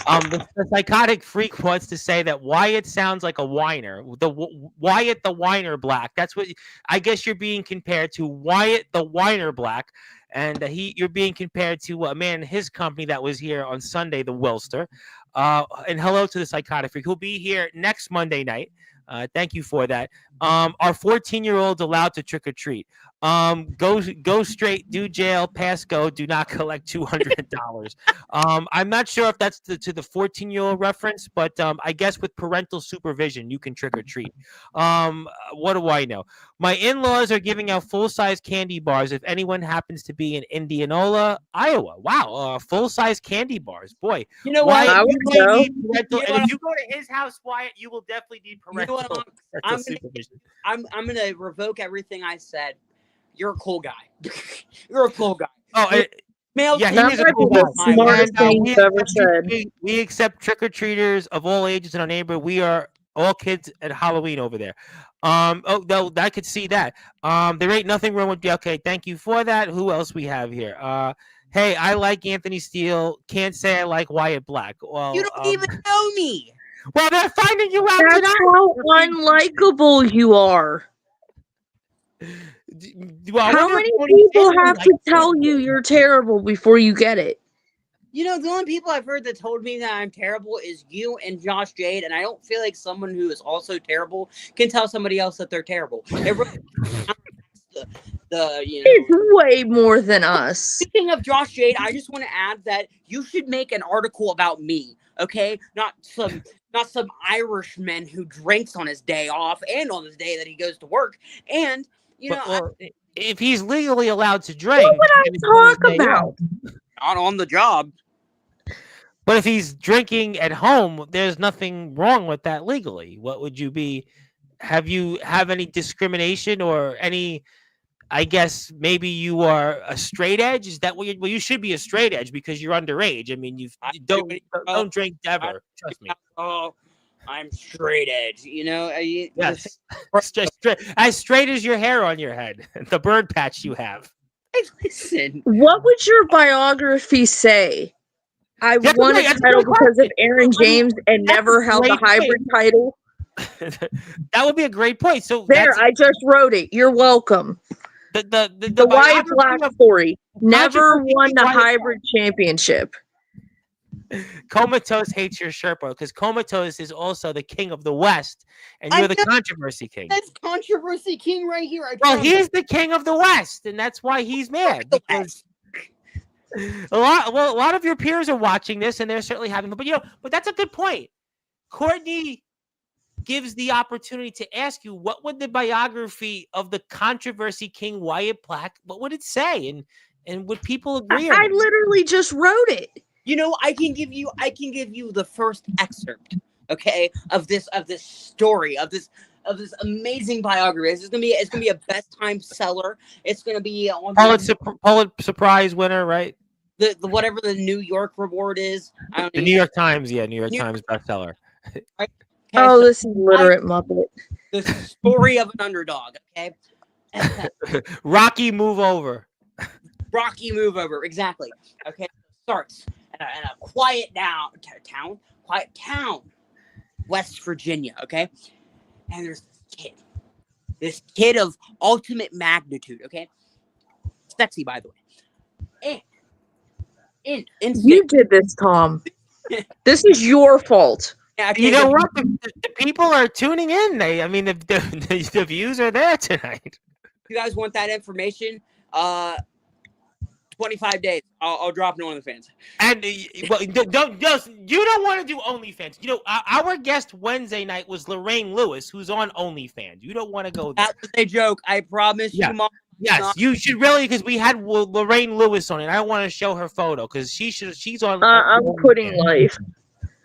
The psychotic freak wants to say that Wyatt sounds like a whiner. Wyatt the whiner Black. That's what I guess you're being compared to, Wyatt the whiner Black. And you're being compared to a man in his company that was here on Sunday, the Wilster. And hello to the psychotic freak who'll be here next Monday night. Thank you for that. Are 14-year-olds allowed to trick or treat? Go straight, do jail, pass go, do not collect $200. I'm not sure if that's to the 14-year-old reference, but I guess with parental supervision, you can trick or treat. What do I know? My in-laws are giving out full-size candy bars if anyone happens to be in Indianola, Iowa. Wow, full-size candy bars. Boy, You know what? I would go. need parental, and if you go to his house, Wyatt, you will definitely need parental, I'm supervision. I'm gonna revoke everything I said. You're a cool guy. You're a cool guy. Oh, Male, yeah, That he is a might be cool the guy. smartest And, thing you've ever said. we accept trick-or-treaters of all ages in our neighborhood. We are all kids at Halloween over there. Oh no, I could see that. There ain't nothing wrong with. Okay, thank you for that. Who else we have here? Hey, I like Anthony Steele. Can't say I like Wyatt Black. Well, you don't even know me. well, they're finding you out That's tonight. how unlikable you are. Well, I How wonder if many Tony people Samuel have likes to it. tell you you're terrible before you get it? The only people I've heard that told me that I'm terrible is you and Josh Jade, and I don't feel like someone who is also terrible can tell somebody else that they're terrible. It's way more than us. Speaking of Josh Jade, I just want to add that you should make an article about me, okay? Not some Irishman who drinks on his day off and on his day that he goes to work. And if he's legally allowed to drink, What would I talk about? Not on the job. But if he's drinking at home, there's nothing wrong with that legally. What would you be? Have you have any discrimination or any? I guess maybe you are a straight edge. Is that what? You should be a straight edge because you're underage. I mean, you don't drink ever. Trust me. Oh, I'm straight edge. Yes, as straight as your hair on your head, the bird patch you have. Hey, listen. What would your biography say? I won a title because of Aaron James and never held the hybrid title. That would be a great point. So I just wrote it. You're welcome. The Wyatt Black story. Never won the hybrid championship. Comatose hates your Sherpa because Comatose is also the king of the West, and you're the controversy king. That's controversy king right here. Well, he's the king of the West, and that's why he's mad. Because a lot of your peers are watching this, and they're certainly having. But that's a good point. Courtney gives the opportunity to ask you, what would the biography of the controversy king Wyatt Black? What would it say? And would people agree? I literally just wrote it. I can give you the first excerpt, okay, of this story, of this amazing biography. It's gonna be a best time seller. It's gonna be on Pulitzer Prize winner, right? the whatever the New York reward is. I don't The even New know. York Times, New York Times bestseller. Right? Okay, Oh, so this illiterate Muppet. the story of an underdog. Okay, Rocky move over. Rocky move over. Exactly. Okay, it starts in a quiet town, West Virginia. Okay, and there's this kid of ultimate magnitude. Okay, sexy by the way. And You did this, Tom. This is your fault. yeah, okay, You know what? The people are tuning in. The views are there tonight. If you guys want that information, 25 days. I'll drop it on the fans. And well, you don't want to do OnlyFans. Our guest Wednesday night was Lorraine Lewis, who's on OnlyFans. You don't want to go there. That was a joke. I promise you, Mom. Yes, you should really, because we had Lorraine Lewis on it. I don't want to show her photo because she's on. I'm quitting life.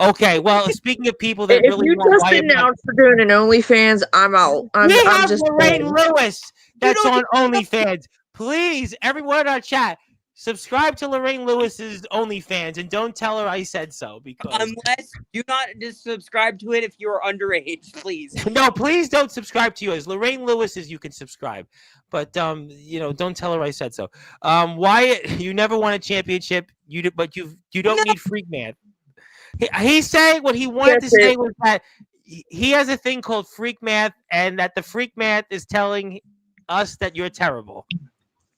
Okay, well, speaking of people that If really you want just announced for doing an OnlyFans, I'm out. I'm have just Lorraine done. Lewis that's on OnlyFans. Please, everyone in our chat, subscribe to Lorraine Lewis's OnlyFans and don't tell her I said so. Because Unless do not just subscribe to it if you're underage, please. no, please don't subscribe to yours. Lorraine Lewis's you can subscribe, but don't tell her I said so. Wyatt, you never won a championship. You don't need freak man. He's saying what he wanted to say was that he has a thing called freak math, and that the freak math is telling us that you're terrible.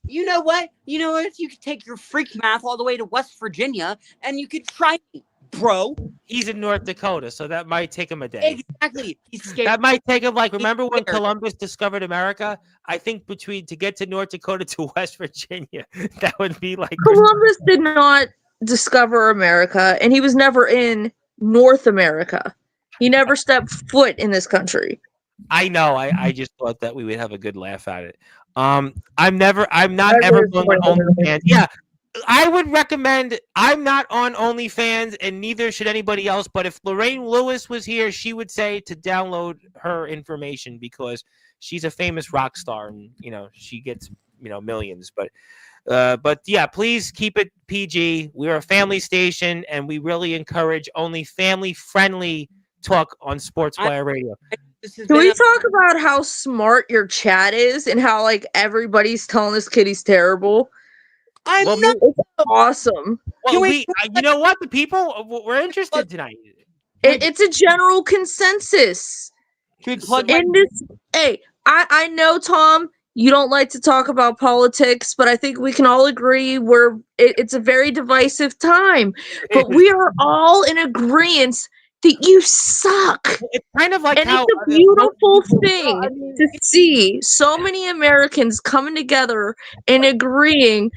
You know what? You could take your freak math all the way to West Virginia, and you could try me, bro. He's in North Dakota, so that might take him a day. Exactly. He's scared. That might take him, remember when Columbus discovered America? I think to get to North Dakota to West Virginia, that would be like... Columbus did not discover America, and he was never in North America. He never stepped foot in this country. I know. I just thought that we would have a good laugh at it. I'm not ever going on OnlyFans. Yeah, I would recommend. I'm not on OnlyFans, and neither should anybody else. But if Lorraine Lewis was here, she would say to download her information because she's a famous rock star, and she gets millions. But yeah, please keep it PG. We're a family station, and we really encourage only family-friendly talk on Sportswire Radio. Can we talk about how smart your chat is and how everybody's telling this kid he's terrible? It's awesome. Well, you know what? The people we're interested tonight. It's a general consensus. Hey, I know, Tom, you don't like to talk about politics, but I think we can all agree it's a very divisive time. But we are all in agreement that you suck. It's kind of like it's a beautiful thing to see so many Americans coming together and agreeing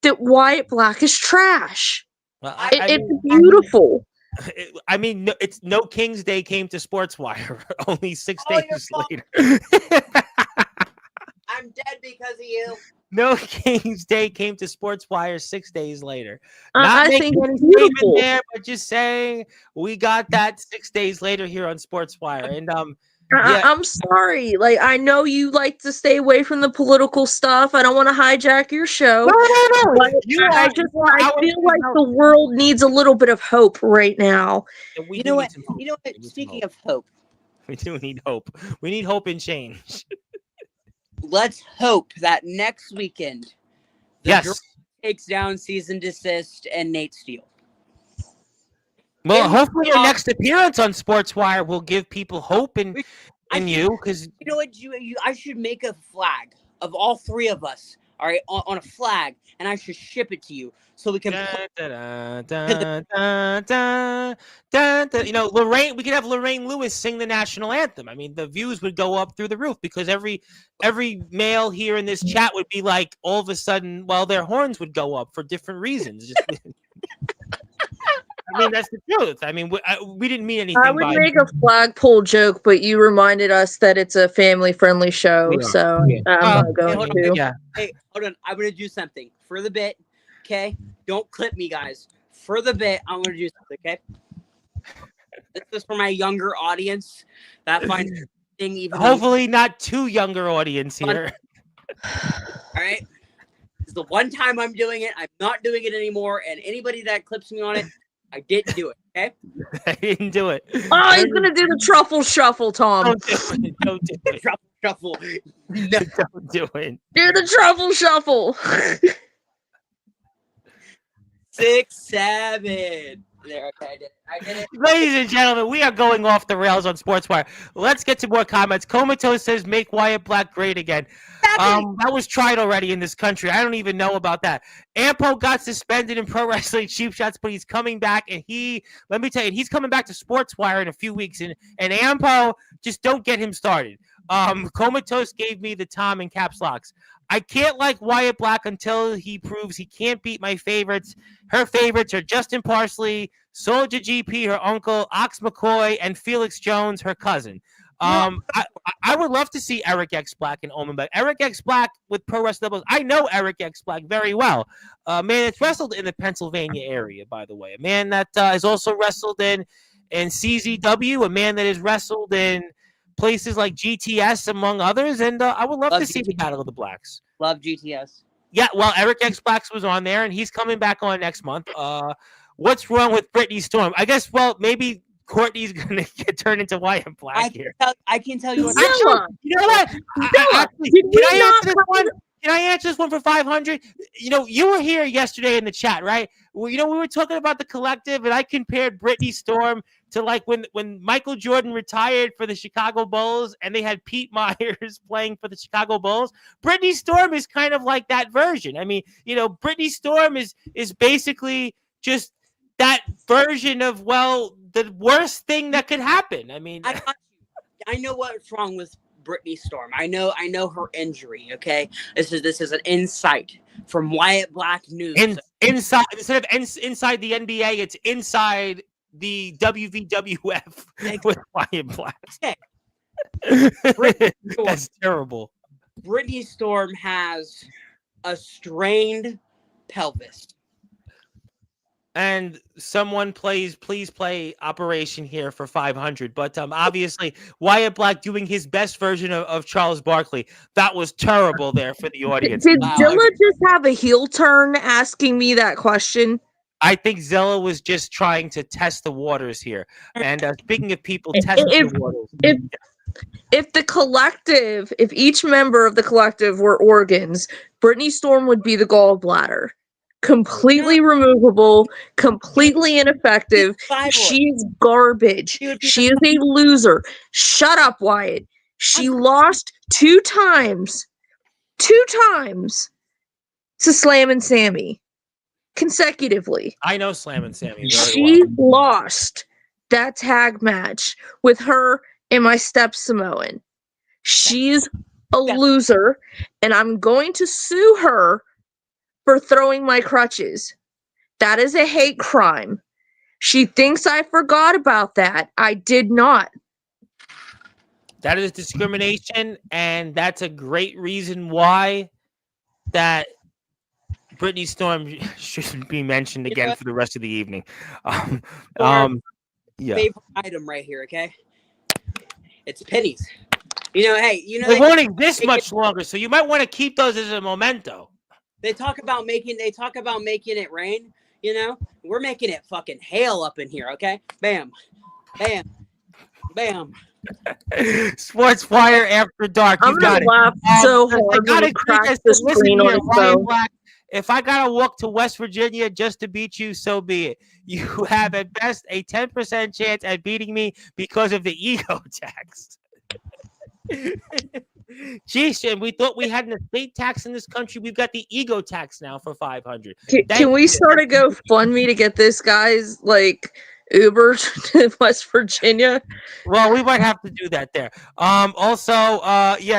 that Wyatt Black is trash. It's beautiful. It's no King's Day came to Sportswire only 6 days later. I'm dead because of you. No King's Day came to Sportswire 6 days later. I think it's beautiful. There, but just saying we got that 6 days later here on Sportswire. And I'm sorry. I know you like to stay away from the political stuff. I don't want to hijack your show. No. But I feel like the world needs a little bit of hope right now. You know what? Speaking of hope, we do need hope. We need hope and change. Let's hope that next weekend, yes, takes down Cease and Desist and Nate Steele. Well, hopefully your next appearance on Sportswire will give people hope in you. Because you know what, I should make a flag of all three of us. All right, on a flag, and I should ship it to you so we can. Lorraine. We could have Lorraine Lewis sing the national anthem. The views would go up through the roof because every male here in this chat would be like, all of a sudden, their horns would go up for different reasons. That's the truth. We didn't mean anything. I would make a flagpole joke, but you reminded us that it's a family-friendly show, so I'm not going to. Hey, hold on. I'm going to do something for the bit, okay? Don't clip me, guys. for the bit, I'm going to do something, okay? This is for my younger audience that finds thing even Hopefully not too younger audience here. All right? This is the one time I'm doing it. I'm not doing it anymore. And anybody that clips me on it, I didn't do it, okay? I didn't do it. Oh, he's gonna do the truffle shuffle, Tom. Don't do it. Don't do it. Shuffle. No. Don't do it. Do the truffle shuffle. 6, 7. There, okay, I did it. Ladies and gentlemen, we are going off the rails on Sportswire. Let's get to more comments. Comatose says, make Wyatt Black great again. That was tried already in this country. I don't even know about that. Ampo got suspended in Pro Wrestling Cheap Shots, but he's coming back, and let me tell you, he's coming back to Sportswire in a few weeks, and Ampo, just don't get him started. Comatose gave me the Tom in caps locks. I can't like Wyatt Black until he proves he can't beat my favorites. Her favorites are Justin Parsley, Soldier GP, her uncle, Ox McCoy, and Felix Jones, her cousin. I would love to see Eric X Black and Omen Black. Eric X Black with Pro Wrestling Doubles. I know Eric X Black very well. Man, it's wrestled in the Pennsylvania area, by the way. A man that has also wrestled in CZW. A man that has wrestled in places like GTS, among others. And I would love to see the Battle of the Blacks. Love GTS. Yeah, well, Eric X Blacks was on there, and he's coming back on next month. What's wrong with Brittany Storm? I guess, well, maybe Courtney's going to get turned into Wyatt Black here. I can tell you what. Actually, you know what? Can I answer this one for 500? You know, you were here yesterday in the chat, right? Well, you know, we were talking about the collective, and I compared Brittany Storm to like when Michael Jordan retired for the Chicago Bulls and they had Pete Myers playing for the Chicago Bulls. Brittany Storm is kind of like that version. I mean, you know, Brittany Storm is basically just that version of, well, the worst thing that could happen. I mean, I know what's wrong with Brittany Storm. I know her injury. Okay, this is an insight from Wyatt Black News. Inside instead of inside the NBA, it's inside the WVWF with Wyatt Black. Okay. That's terrible. Brittany Storm has a strained pelvis. And someone please play Operation here for 500. But obviously, Wyatt Black doing his best version of Charles Barkley. That was terrible there for the audience. Did Zilla just have a heel turn asking me that question? I think Zilla was just trying to test the waters here. And speaking of people testing the waters. If the collective, if each member of the collective were organs, Brittany Storm would be the gallbladder. Completely removable, completely ineffective. She's garbage. She is a loser. Shut up, Wyatt. She lost two times to Slam and Sammy consecutively. I know Slam and Sammy very She well. lost that tag match with her and my step Samoan. She's a loser, and I'm going to sue her for throwing my crutches. That is a hate crime. She thinks I forgot about that. I did not. That is discrimination, and that's a great reason why that Brittany Storm shouldn't be mentioned again for the rest of the evening. Yeah. Favorite item right here, okay? It's pennies. You know, hey, they won't exist much longer, so you might want to keep those as a memento. They talk about making it rain, you know? We're making it fucking hail up in here, okay? Bam. Bam. Bam. Sportswire After Dark. You got it. So hard I gotta crack the screen on his phone. Black, if I gotta walk to West Virginia just to beat you, so be it. You have at best a 10% chance at beating me because of the ego tax. Jeez, and we thought we had an estate tax in this country. We've got the ego tax now for 500. Can we start a GoFundMe to get this guy's Uber to West Virginia? Well, we might have to do that there. Also,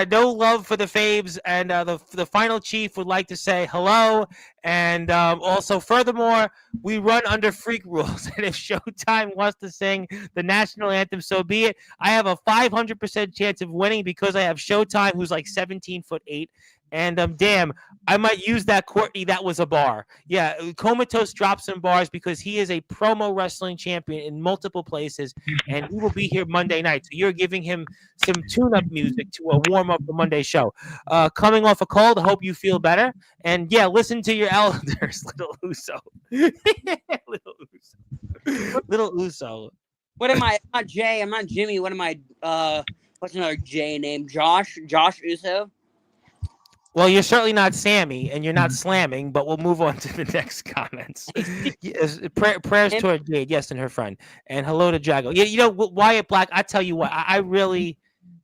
no love for the faves, and the final chief would like to say hello. And also, furthermore, we run under freak rules, and if Showtime wants to sing the national anthem, so be it. I have a 500% chance of winning because I have Showtime, who's like 17'8", And damn, I might use that, Courtney. That was a bar. Yeah, Comatose dropped some bars because he is a promo wrestling champion in multiple places, and he will be here Monday night. So you're giving him some tune-up music to warm up the Monday show. Coming off a cold, I hope you feel better. And yeah, listen to your elders, little Uso. Little Uso. Little Uso. What am I? I'm not Jay. I'm not Jimmy. What am I? What's another J name? Josh Uso. Well, you're certainly not Sammy, and you're not slamming, but we'll move on to the next comments. Yes, prayers toward Jade, yes, and her friend. And hello to Jago. Yeah, you know, Wyatt Black, I tell you what, I really,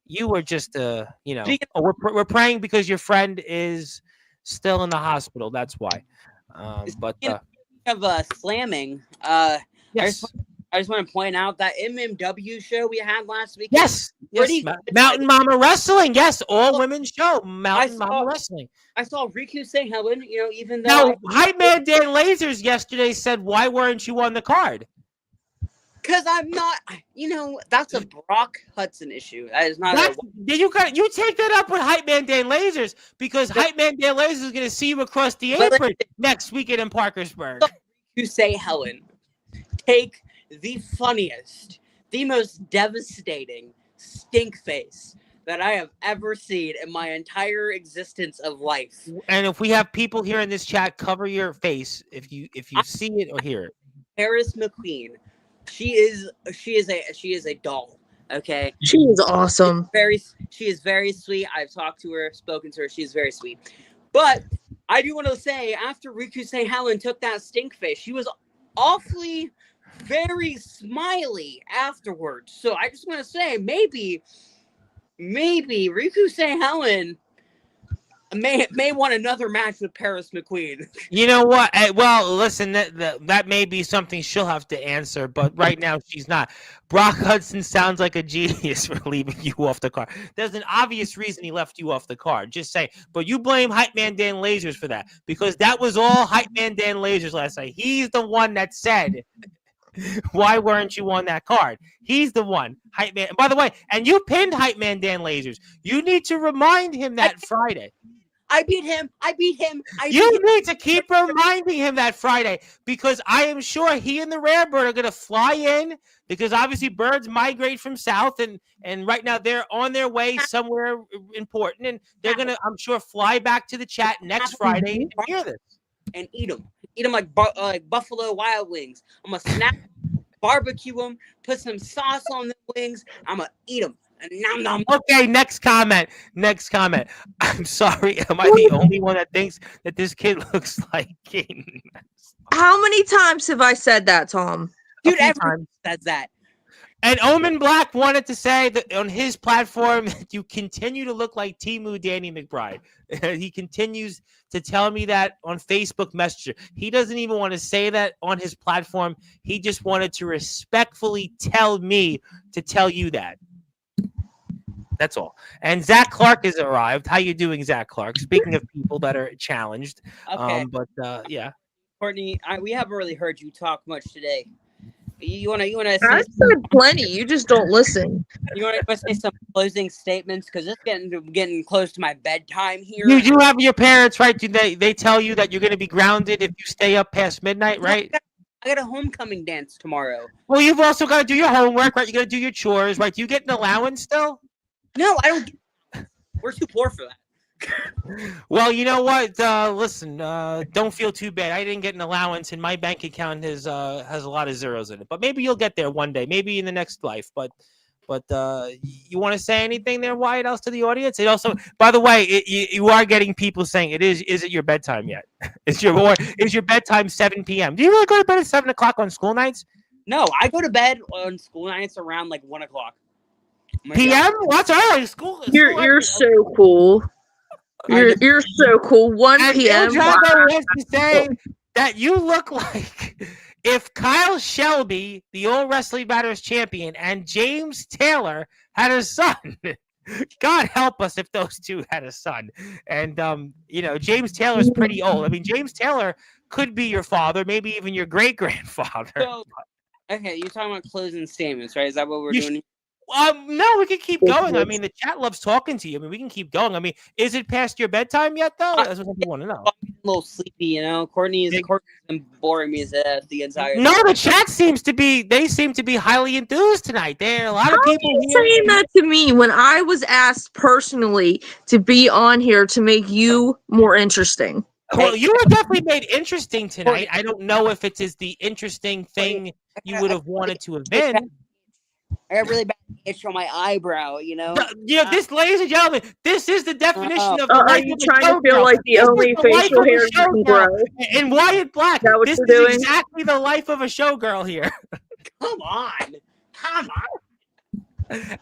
you were just, you know, we're praying because your friend is still in the hospital. That's why. But of slamming, yes. I just want to point out that MMW show we had last week. Yes, Mountain Mama Wrestling. Yes, all women's show, Mountain Mama Wrestling. I saw Riku say Helen. You know, even though now, Hype Man Dan Lasers yesterday said, "Why weren't you on the card?" Because I'm not. You know, that's a Brock Hudson issue. That is not. You take that up with Hype Man Dan Lasers because Hype Man Dan Lasers is going to see you across the apron next weekend in Parkersburg. You say Helen, take the funniest, the most devastating stink face that I have ever seen in my entire existence of life. And if we have people here in this chat, cover your face if you see it or hear it. Paris McQueen, she is a doll. Okay, she is awesome. She is very sweet. I've talked to her, spoken to her. She's very sweet. But I do want to say, after Riku St. Helen took that stink face, she was awfully very smiley afterwards. So I just want to say, maybe Riku St. Helen may want another match with Paris McQueen. You know what? Well, listen, that may be something she'll have to answer, but right now she's not. Brock Hudson sounds like a genius for leaving you off the card. There's an obvious reason he left you off the card. Just say, but you blame Hype Man Dan Lasers for that because that was all Hype Man Dan Lasers last night. He's the one that said, why weren't you on that card? He's the one. Hype Man. By the way, and you pinned Hype Man Dan Lasers. You need to remind him that Friday. I beat him. You need to keep reminding him that Friday because I am sure he and the Rare Bird are going to fly in because obviously birds migrate from south and right now they're on their way somewhere important and they're going to, I'm sure, fly back to the chat next Friday and hear this. And eat them. Eat them like Buffalo Wild Wings. I'm going to snap, barbecue them, put some sauce on the wings. I'm going to eat them. Nom, nom. Okay, next comment. I'm sorry. Am I the only one that thinks that this kid looks like King? How many times have I said that, Tom? Dude, everyone says that. And Omen Black wanted to say that on his platform that you continue to look like Temu Danny McBride. He continues to tell me that on Facebook Messenger. He doesn't even want to say that on his platform. He just wanted to respectfully tell me to tell you that. That's all. And Zach Clark has arrived. How you doing, Zach Clark? Speaking of people that are challenged. Okay. Yeah. Courtney, we haven't really heard you talk much today. You wanna I said plenty. You just don't listen. You wanna say some closing statements because it's getting close to my bedtime here. You do have your parents, right? They tell you that you're going to be grounded if you stay up past midnight, right? I got a homecoming dance tomorrow. Well, you've also got to do your homework, right? You got to do your chores, right? Do you get an allowance still? No, I don't. We're too poor for that. Well, you know what? Listen, don't feel too bad. I didn't get an allowance, and my bank account has a lot of zeros in it. But maybe you'll get there one day, maybe in the next life. But you want to say anything there, Wyatt, else to the audience? It also, by the way, you are getting people saying is it your bedtime yet? Is your bedtime 7 p.m.? Do you really go to bed at 7 o'clock on school nights? No, I go to bed on school nights around like 1 o'clock. PM? What's early? School. You're so cool. You're so cool. 1 p.m. wants to say that you look like if Kyle Shelby, the All Wrestling Matters champion, and James Taylor had a son. God help us if those two had a son. And James Taylor's pretty old. I mean, James Taylor could be your father, maybe even your great grandfather. So, okay, you're talking about closing statements, right? Is that what we're doing? No, we can keep going. I mean, the chat loves talking to you. I mean, we can keep going. I mean, is it past your bedtime yet, though? That's what people want to know. I'm a little sleepy, you know. Courtney's been boring me the entire No, time. the chat seems to be highly enthused tonight. There are a lot of people How are you here. saying that to me when I was asked personally to be on here to make you more interesting? Well, you were definitely made interesting tonight. I don't know if it is the interesting thing you would have wanted to have been. I got really bad itch on my eyebrow, you know. This, ladies and gentlemen, this is the definition of the Are life you of a trying to feel showgirl. like the This is only the life facial of a hair you can showgirl. grow? And Wyatt Black, Is that what this you're is doing? exactly the life of a showgirl here. Come on.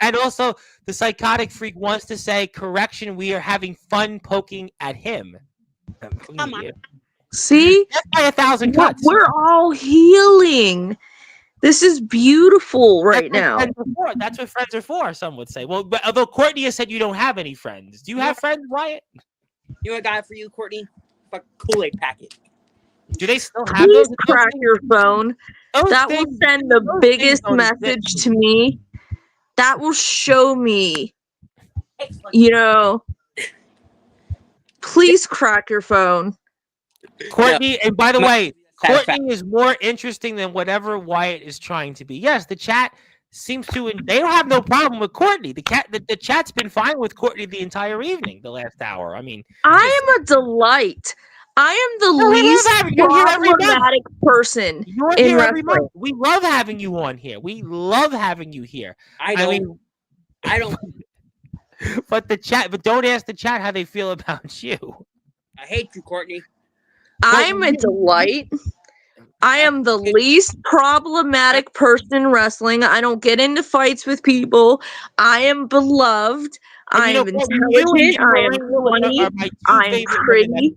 And also, the psychotic freak wants to say, correction, we are having fun poking at him. Come on. See? That's by 1,000 cuts. We're all healing. This is beautiful right now. That's what friends are for, some would say. Well, but although Courtney has said you don't have any friends. Do you have friends, Wyatt? You know what I got for you, Courtney? A Kool-Aid packet. Do they still have Please those? crack your phone. That will send the biggest don't message exist. to me. That will show me, you know. Please crack your phone. Courtney, and by the way, Fact. Courtney is more interesting than whatever Wyatt is trying to be. Yes, the chat seems to, and they don't have no problem with Courtney. The chat's been fine with Courtney the entire evening, the last hour. I mean, I am a delight. I am the No, we least love having you here every month. problematic person you're in here every wrestling. month. We love having you on here. We love having you here. I don't. But don't ask the chat how they feel about you. I hate you, Courtney. I'm a delight. I am the least problematic person in wrestling. I don't get into fights with people. I am beloved. I am intelligent. I am funny. I am pretty.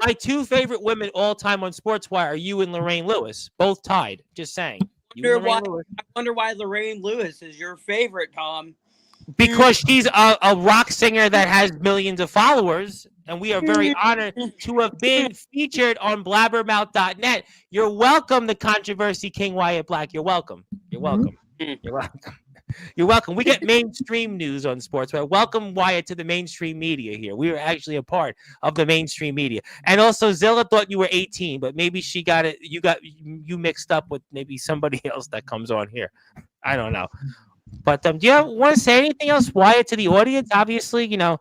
My two favorite women all time on Sportswire are you and Lorraine Lewis, both tied. Just saying. I wonder why Lorraine Lewis is your favorite, Tom. Because she's a rock singer that has millions of followers, and we are very honored to have been featured on blabbermouth.net. You're welcome, the Controversy King Wyatt Black. You're welcome. You're welcome. You're welcome. You're welcome. We get mainstream news on sports. Welcome, Wyatt, to the mainstream media here. We are actually a part of the mainstream media. And also, Zilla thought you were 18, but maybe she got it. You mixed up with maybe somebody else that comes on here. I don't know. But do you want to say anything else, Wyatt, to the audience? Obviously, you know,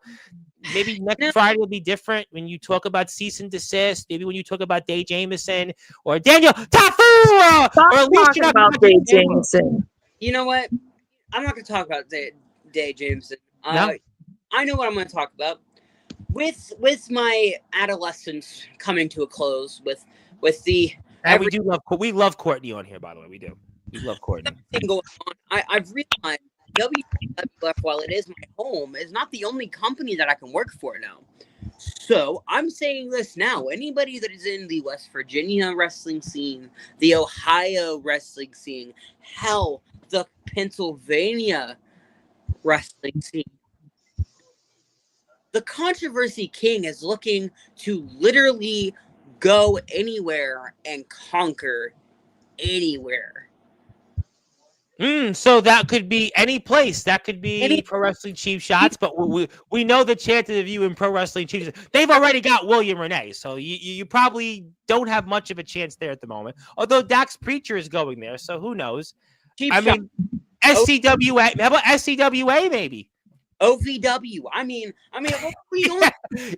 maybe next Friday will be different when you talk about cease and desist. Maybe when you talk about Dave Jameson or Daniel Tafu, or at least talking about Dave Jameson. You know what? I'm not going to talk about Dave Jameson. No? I know what I'm going to talk about. With my adolescence coming to a close, with the and we love Courtney on here, by the way. We do. We love Courtney. Going on, I've realized WWF, while it is my home, is not the only company that I can work for now. So I'm saying this now. Anybody that is in the West Virginia wrestling scene, the Ohio wrestling scene, hell, the Pennsylvania wrestling scene, the Controversy King is looking to literally go anywhere and conquer anywhere. So that could be any place. That could be Pro Wrestling Cheap Shots, but we know the chances of you in Pro Wrestling Cheap Shots. They've already got William Renee, so you probably don't have much of a chance there at the moment. Although Dax Preacher is going there, so who knows? Mean, SCWA. How about SCWA maybe? OVW. I mean, what we doing?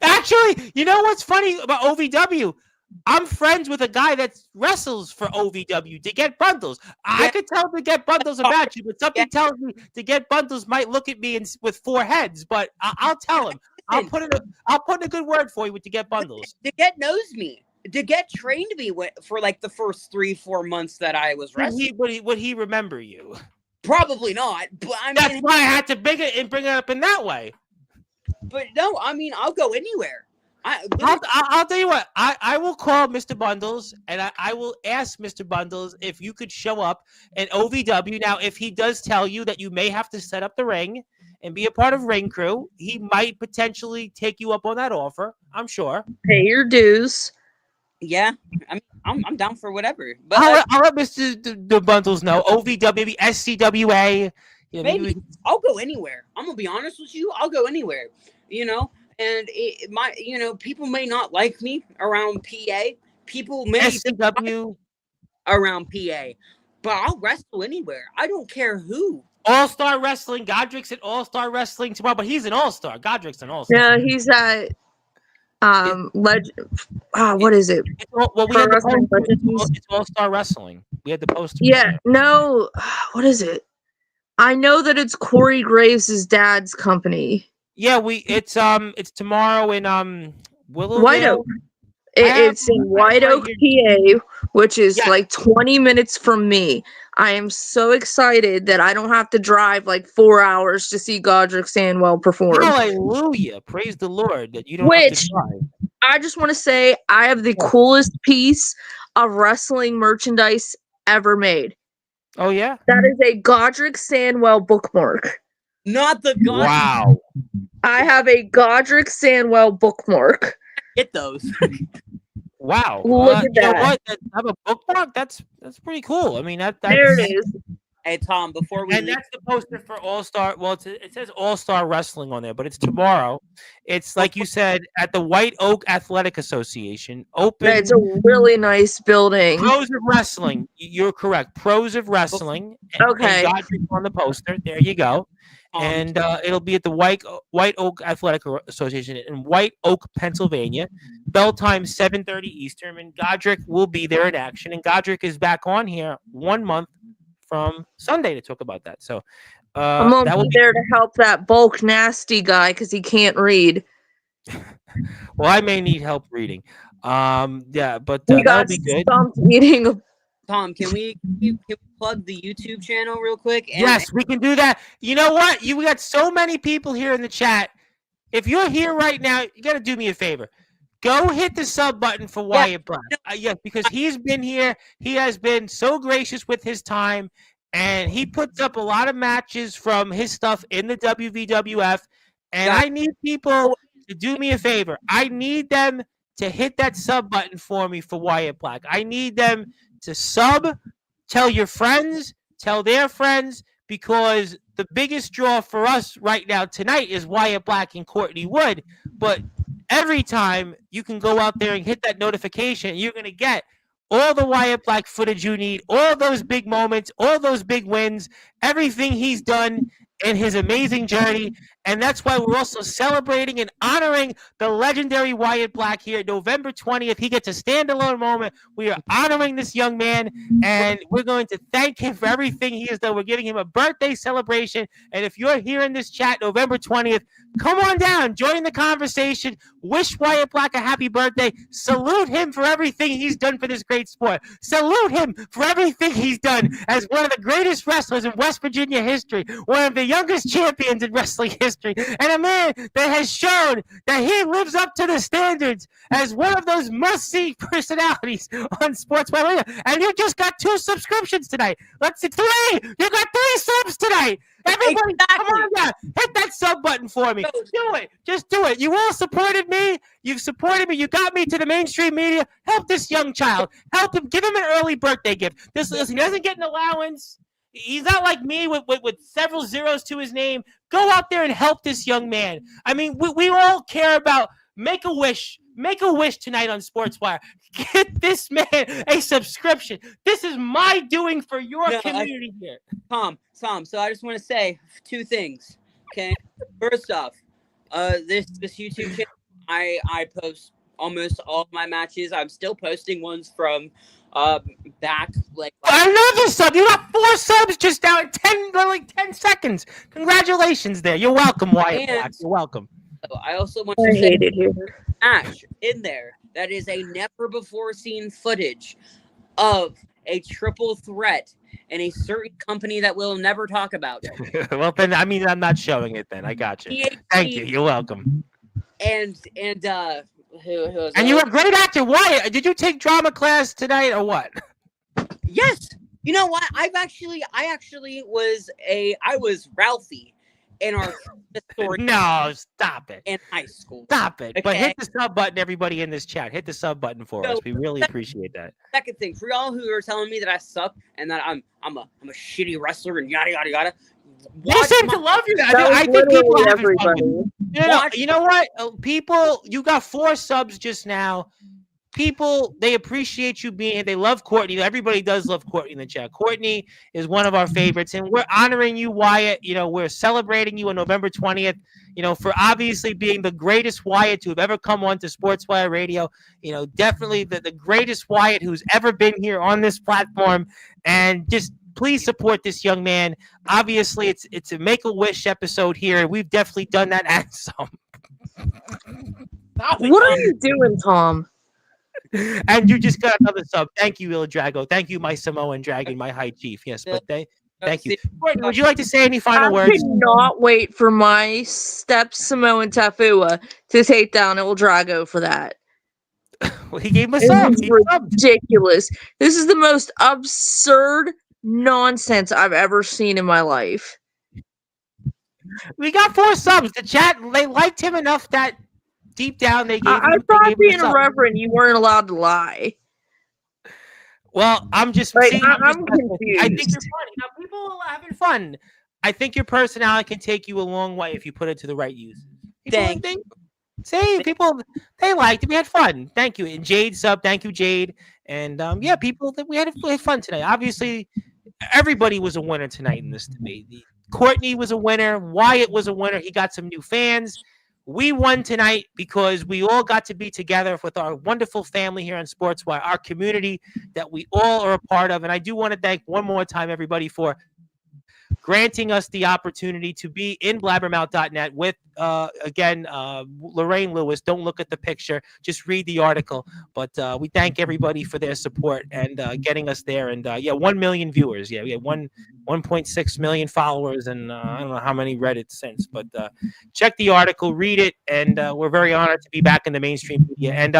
Actually, you know what's funny about OVW? I'm friends with a guy that wrestles for OVW to get bundles. I could tell to get bundles about you, but something tells me to get bundles might look at me with four heads. But I'll tell him. I'll put in a good word for you with to get bundles. To get knows me. To get trained me for like the first 3-4 months that I was wrestling. Would he remember you? Probably not. But I mean, that's why I had to bring it up in that way. But no, I mean, I'll go anywhere. I'll tell you what. I will call Mr. Bundles and I will ask Mr. Bundles if you could show up in OVW. Now, if he does tell you that you may have to set up the ring and be a part of ring crew, he might potentially take you up on that offer. I'm sure. Pay your dues. Yeah, I mean, I'm down for whatever. But I'll let Mr. The Bundles know. OVW, maybe SCWA. Yeah, maybe I'll go anywhere. I'm gonna be honest with you. I'll go anywhere. You know, and people may not like me around PA. People may SCW. around PA, but I'll wrestle anywhere. I don't care who. All-Star Wrestling. Godrick's at All-Star Wrestling tomorrow, but he's an All-Star. Godrick's an All-Star. Yeah, he's at legend. What is it? Well, we had the poster. It's All-Star Wrestling. We had the poster. Yeah, no. What is it? I know that it's Corey Graves' dad's company. Yeah, it's tomorrow in Willowdale. White Oak. It's in White Oak, PA, which is like 20 minutes from me. I am so excited that I don't have to drive like 4 hours to see Godric Sandwell perform. Hallelujah. Praise the Lord that you don't have to drive. I just want to say I have the coolest piece of wrestling merchandise ever made. Oh, yeah? That is a Godric Sandwell bookmark. Not the Godric. Wow. I have a Godric Sandwell bookmark. Get those. Look Wow. at You know that. what? Have a bookmark? That's pretty cool. I mean, that's There it is. Hey, Tom, before we and leave, that's the poster for All-Star. Well, it says All-Star Wrestling on there, but it's tomorrow. It's like you said at the White Oak Athletic Association. Open. It's a really nice building. Pros of Wrestling. You're correct. Pros of Wrestling. Okay. And Godric on the poster. There you go. And it'll be at the White Oak Athletic Association in White Oak, Pennsylvania. Bell time 7:30 Eastern, and Godric will be there in action. And Godric is back on here 1 month from Sunday to talk about that. So I'm gonna be there to help that bulk nasty guy because he can't read. Well, I may need help reading. Yeah, but We that'll got be good. stumped eating a Tom, can we plug the YouTube channel real quick? Yes, we can do that. You know what? We got so many people here in the chat. If you're here right now, you got to do me a favor. Go hit the sub button for Wyatt Black. Yes, because he's been here. He has been so gracious with his time, and he puts up a lot of matches from his stuff in the WVWF. And I need people to do me a favor. I need them to hit that sub button for me for Wyatt Black. I need them to sub, tell your friends, tell their friends, because the biggest draw for us right now tonight is Wyatt Black and Courtney Wood. But every time you can go out there and hit that notification, you're going to get all the Wyatt Black footage you need, all those big moments, all those big wins, everything he's done in his amazing journey. And that's why we're also celebrating and honoring the legendary Wyatt Black here. November 20th, he gets a standalone moment. We are honoring this young man, and we're going to thank him for everything he has done. We're giving him a birthday celebration. And if you're here in this chat November 20th, come on down, join the conversation, wish Wyatt Black a happy birthday, salute him for everything he's done for this great sport, salute him for everything he's done as one of the greatest wrestlers in West Virginia history, one of the youngest champions in wrestling history, and a man that has shown that he lives up to the standards as one of those must-see personalities on Sportswire Radio. And you just got 2 subscriptions tonight. Let's see, 3! You got 3 subs tonight! Everybody, come on down. Hit that sub button for me. Do it. Just do it. You all supported me. You've supported me. You got me to the mainstream media. Help this young child. Help him. Give him an early birthday gift. Listen, he doesn't get an allowance. He's not like me with several zeros to his name. Go out there and help this young man. I mean, we all care about make a wish. Make a wish tonight on Sportswire. Get this man a subscription. This is my doing for your community here. Tom, so I just want to say 2 things. Okay. First off, this YouTube channel, I post almost all of my matches. I'm still posting ones from back another sub. You got 4 subs just now in 10 seconds. Congratulations there. You're welcome, Wyatt Black. You're welcome. I also want to say match in there that is a never before seen footage of a triple threat in a certain company that we'll never talk about. Well, then I mean I'm not showing it. Then I got you. Thank you. You're welcome. And who and you're a great actor. Wyatt, did you take drama class tonight or what? Yes. You know what? I was Ralphie in our story No, stop it. in high school. Stop it. But Okay. hit the sub button, everybody in this chat. Hit the sub button for us. We really appreciate that. Second thing, for y'all who are telling me that I suck and that I'm a shitty wrestler and yada yada yada. They seem to love you. I think people are having fun with you. You know what? People, you got 4 subs just now. People, they appreciate you being here. They love Courtney. Everybody does love Courtney in the chat. Courtney is one of our favorites, and we're honoring you, Wyatt. You know, we're celebrating you on November 20th, you know, for obviously being the greatest Wyatt to have ever come on to Sportswire Radio. You know, definitely the greatest Wyatt who's ever been here on this platform. And just please support this young man. Obviously, it's a Make-A-Wish episode here. We've definitely done that and some. What are you doing, Tom? And you just got another sub. Thank you, Il Drago. Thank you, my Samoan dragon, my high chief. Yes, but thank you. Courtney, would you like to say any final words? I cannot wait for my step Samoan Tafua to take down Il Drago for that. Well, he gave him a sub. This is ridiculous. This is the most absurd nonsense I've ever seen in my life. We got 4 subs. The chat, they liked him enough that deep down they gave him. I thought being a reverend, you weren't allowed to lie. Well, I'm just like, saying. I'm confused. I think you're funny. Now, people are having fun. I think your personality can take you a long way if you put it to the right use. People, they liked it. We had fun. Thank you. And Jade sub. Thank you, Jade. And yeah, people, we had fun tonight. Obviously, everybody was a winner tonight in this debate. Courtney was a winner. Wyatt was a winner. He got some new fans. We won tonight because we all got to be together with our wonderful family here on Sportswire, our community that we all are a part of. And I do want to thank one more time everybody for granting us the opportunity to be in blabbermouth.net with, again, Lorraine Lewis. Don't look at the picture. Just read the article. But we thank everybody for their support and getting us there. And, yeah, 1 million viewers. Yeah, we have 1.6 million followers, and I don't know how many read it since. But check the article, read it, and we're very honored to be back in the mainstream media. And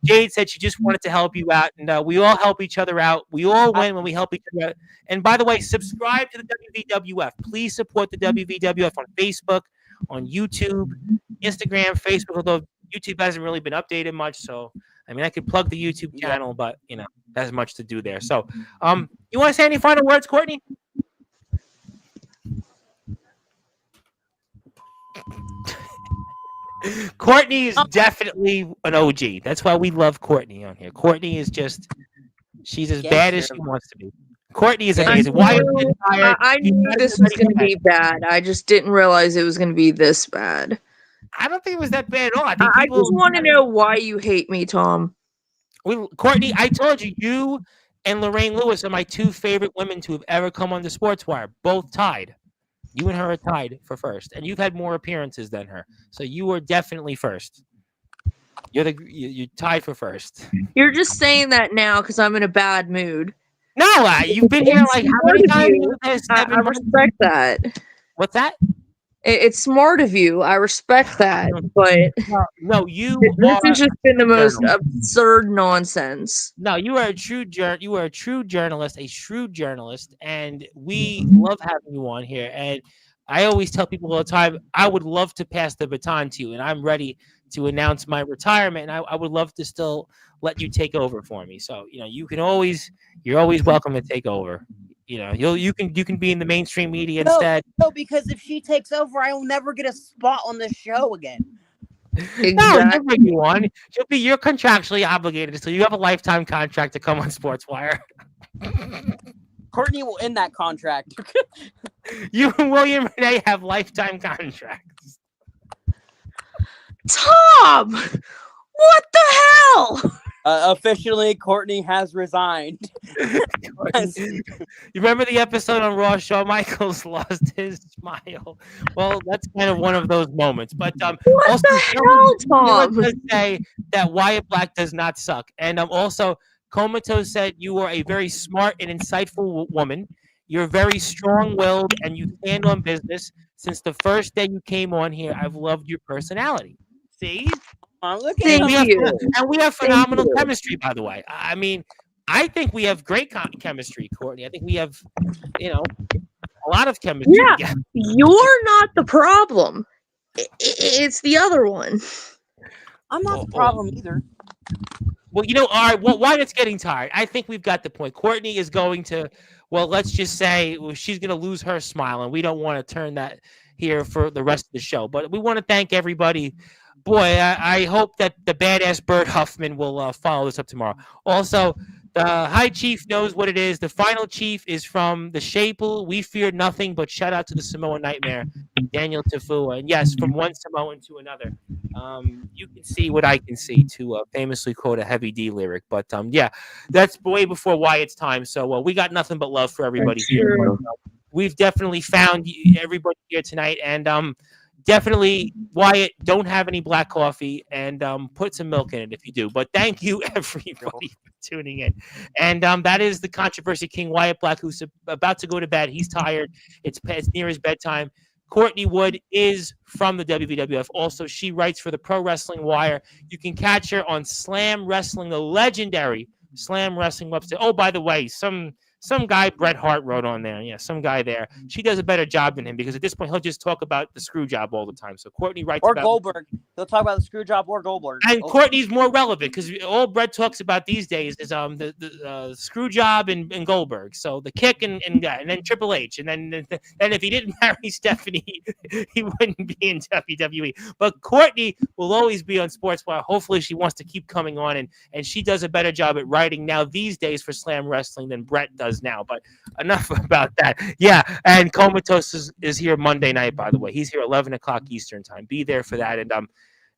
Jade said she just wanted to help you out, and we all help each other out. We all win when we help each other out. And, by the way, subscribe to the WVWF. Please support the WVWF on Facebook, on YouTube, Instagram, Facebook, although YouTube hasn't really been updated much. So, I mean, I could plug the YouTube channel, but, you know, there's much to do there. So, you want to say any final words, Courtney? Courtney is definitely an OG. That's why we love Courtney on here. Courtney is just, she's as bad as she wants to be. Courtney is amazing. I knew this was going to be bad. I just didn't realize it was going to be this bad. I don't think it was that bad at all. I just want to know why you hate me, Tom. Courtney, I told you, you and Lorraine Lewis are my 2 favorite women to have ever come on the Sportswire. Both tied. You and her are tied for first, and you've had more appearances than her, so you are definitely first. You're tied for first. You're just saying that now because I'm in a bad mood. No, you've been here like how many times? I respect that. What's that? It's smart of you. I respect that, but no, you. This has just been the most absurd nonsense. No, you are a true journalist, a shrewd journalist, and we love having you on here. And I always tell people all the time, I would love to pass the baton to you, and I'm ready to announce my retirement. And I would love to still let you take over for me. So you know, you're always welcome to take over. You know, you can be in the mainstream media instead. No, because if she takes over, I will never get a spot on the show again. Exactly. No, never bring you on. You're contractually obligated, so you have a lifetime contract to come on Sportswire. Courtney will end that contract. You and William Renee have lifetime contracts. Tom, what the hell? Officially, Courtney has resigned. You remember the episode on Raw? Shawn Michaels lost his smile. Well, that's kind of one of those moments. But what also, the hell, Tom? Does say that Wyatt Black does not suck. And also, Comatose said you are a very smart and insightful woman. You're very strong-willed, and you stand on business. Since the first day you came on here, I've loved your personality. See? Look at you. And we have phenomenal chemistry, by the way. I mean, I think we have great chemistry, Courtney. I think we have, you know, a lot of chemistry Yeah. together. You're not the problem. It's the other one. I'm not the problem either. Well, all right. Well, Wyatt's getting tired. I think we've got the point. Courtney is going to, well, let's just say she's going to lose her smile, and we don't want to turn that here for the rest of the show. But we want to thank everybody. Boy, I hope that the badass Bert Huffman will follow this up tomorrow. Also, the High Chief knows what it is. The final chief is from the Shaple. We fear nothing, but shout out to the Samoan Nightmare, Daniel Tafua. And yes, from one Samoan to another. You can see what I can see, to famously quote a Heavy D lyric. But yeah, that's way before Wyatt's time. So we got nothing but love for everybody here. We've definitely found everybody here tonight. And definitely, Wyatt, don't have any black coffee, and put some milk in it if you do. But thank you, everybody, for tuning in. And that is the Controversy King, Wyatt Black, who's about to go to bed. He's tired. It's near his bedtime. Courtney Wood is from the WWF. Also, she writes for the Pro Wrestling Wire. You can catch her on Slam Wrestling, the legendary Slam Wrestling website. Oh, by the way, some guy Bret Hart wrote on there. Yeah, some guy there. She does a better job than him, because at this point he'll just talk about the screw job all the time. So Courtney writes or about Goldberg. They'll talk about the screw job or Goldberg. And Courtney's more relevant, because all Bret talks about these days is the screw job and Goldberg. So the kick and then Triple H, and then if he didn't marry Stephanie, he wouldn't be in WWE. But Courtney will always be on Sportswire. Hopefully she wants to keep coming on, and she does a better job at writing now these days for Slam Wrestling than Bret does now. But enough about that. Yeah, and Comatose is here Monday night, by the way. He's here 11 o'clock Eastern time. Be there for that.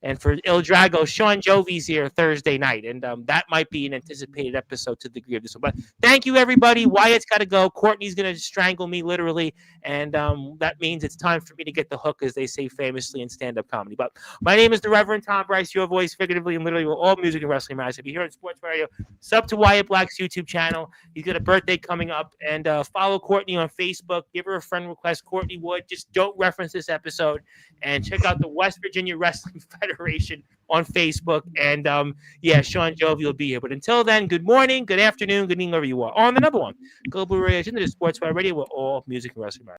And for Il Drago, Sean Jovi's here Thursday night, and that might be an anticipated episode to the degree of this one. But thank you, everybody. Wyatt's got to go. Courtney's going to strangle me, literally, and that means it's time for me to get the hook, as they say famously in stand-up comedy. But my name is the Reverend Tom Bryce, your voice, figuratively and literally, with all music and wrestling matters. If you're here on Sports Radio, sub to Wyatt Black's YouTube channel. He's got a birthday coming up, and follow Courtney on Facebook. Give her a friend request, Courtney Wood. Just don't reference this episode, and check out the West Virginia Wrestling Federation on Facebook. And yeah, Sean Jovi will be here. But until then, good morning, good afternoon, good evening, wherever you are. On the number one Global Radio, into the Sportswire Radio, where all music and wrestling matters.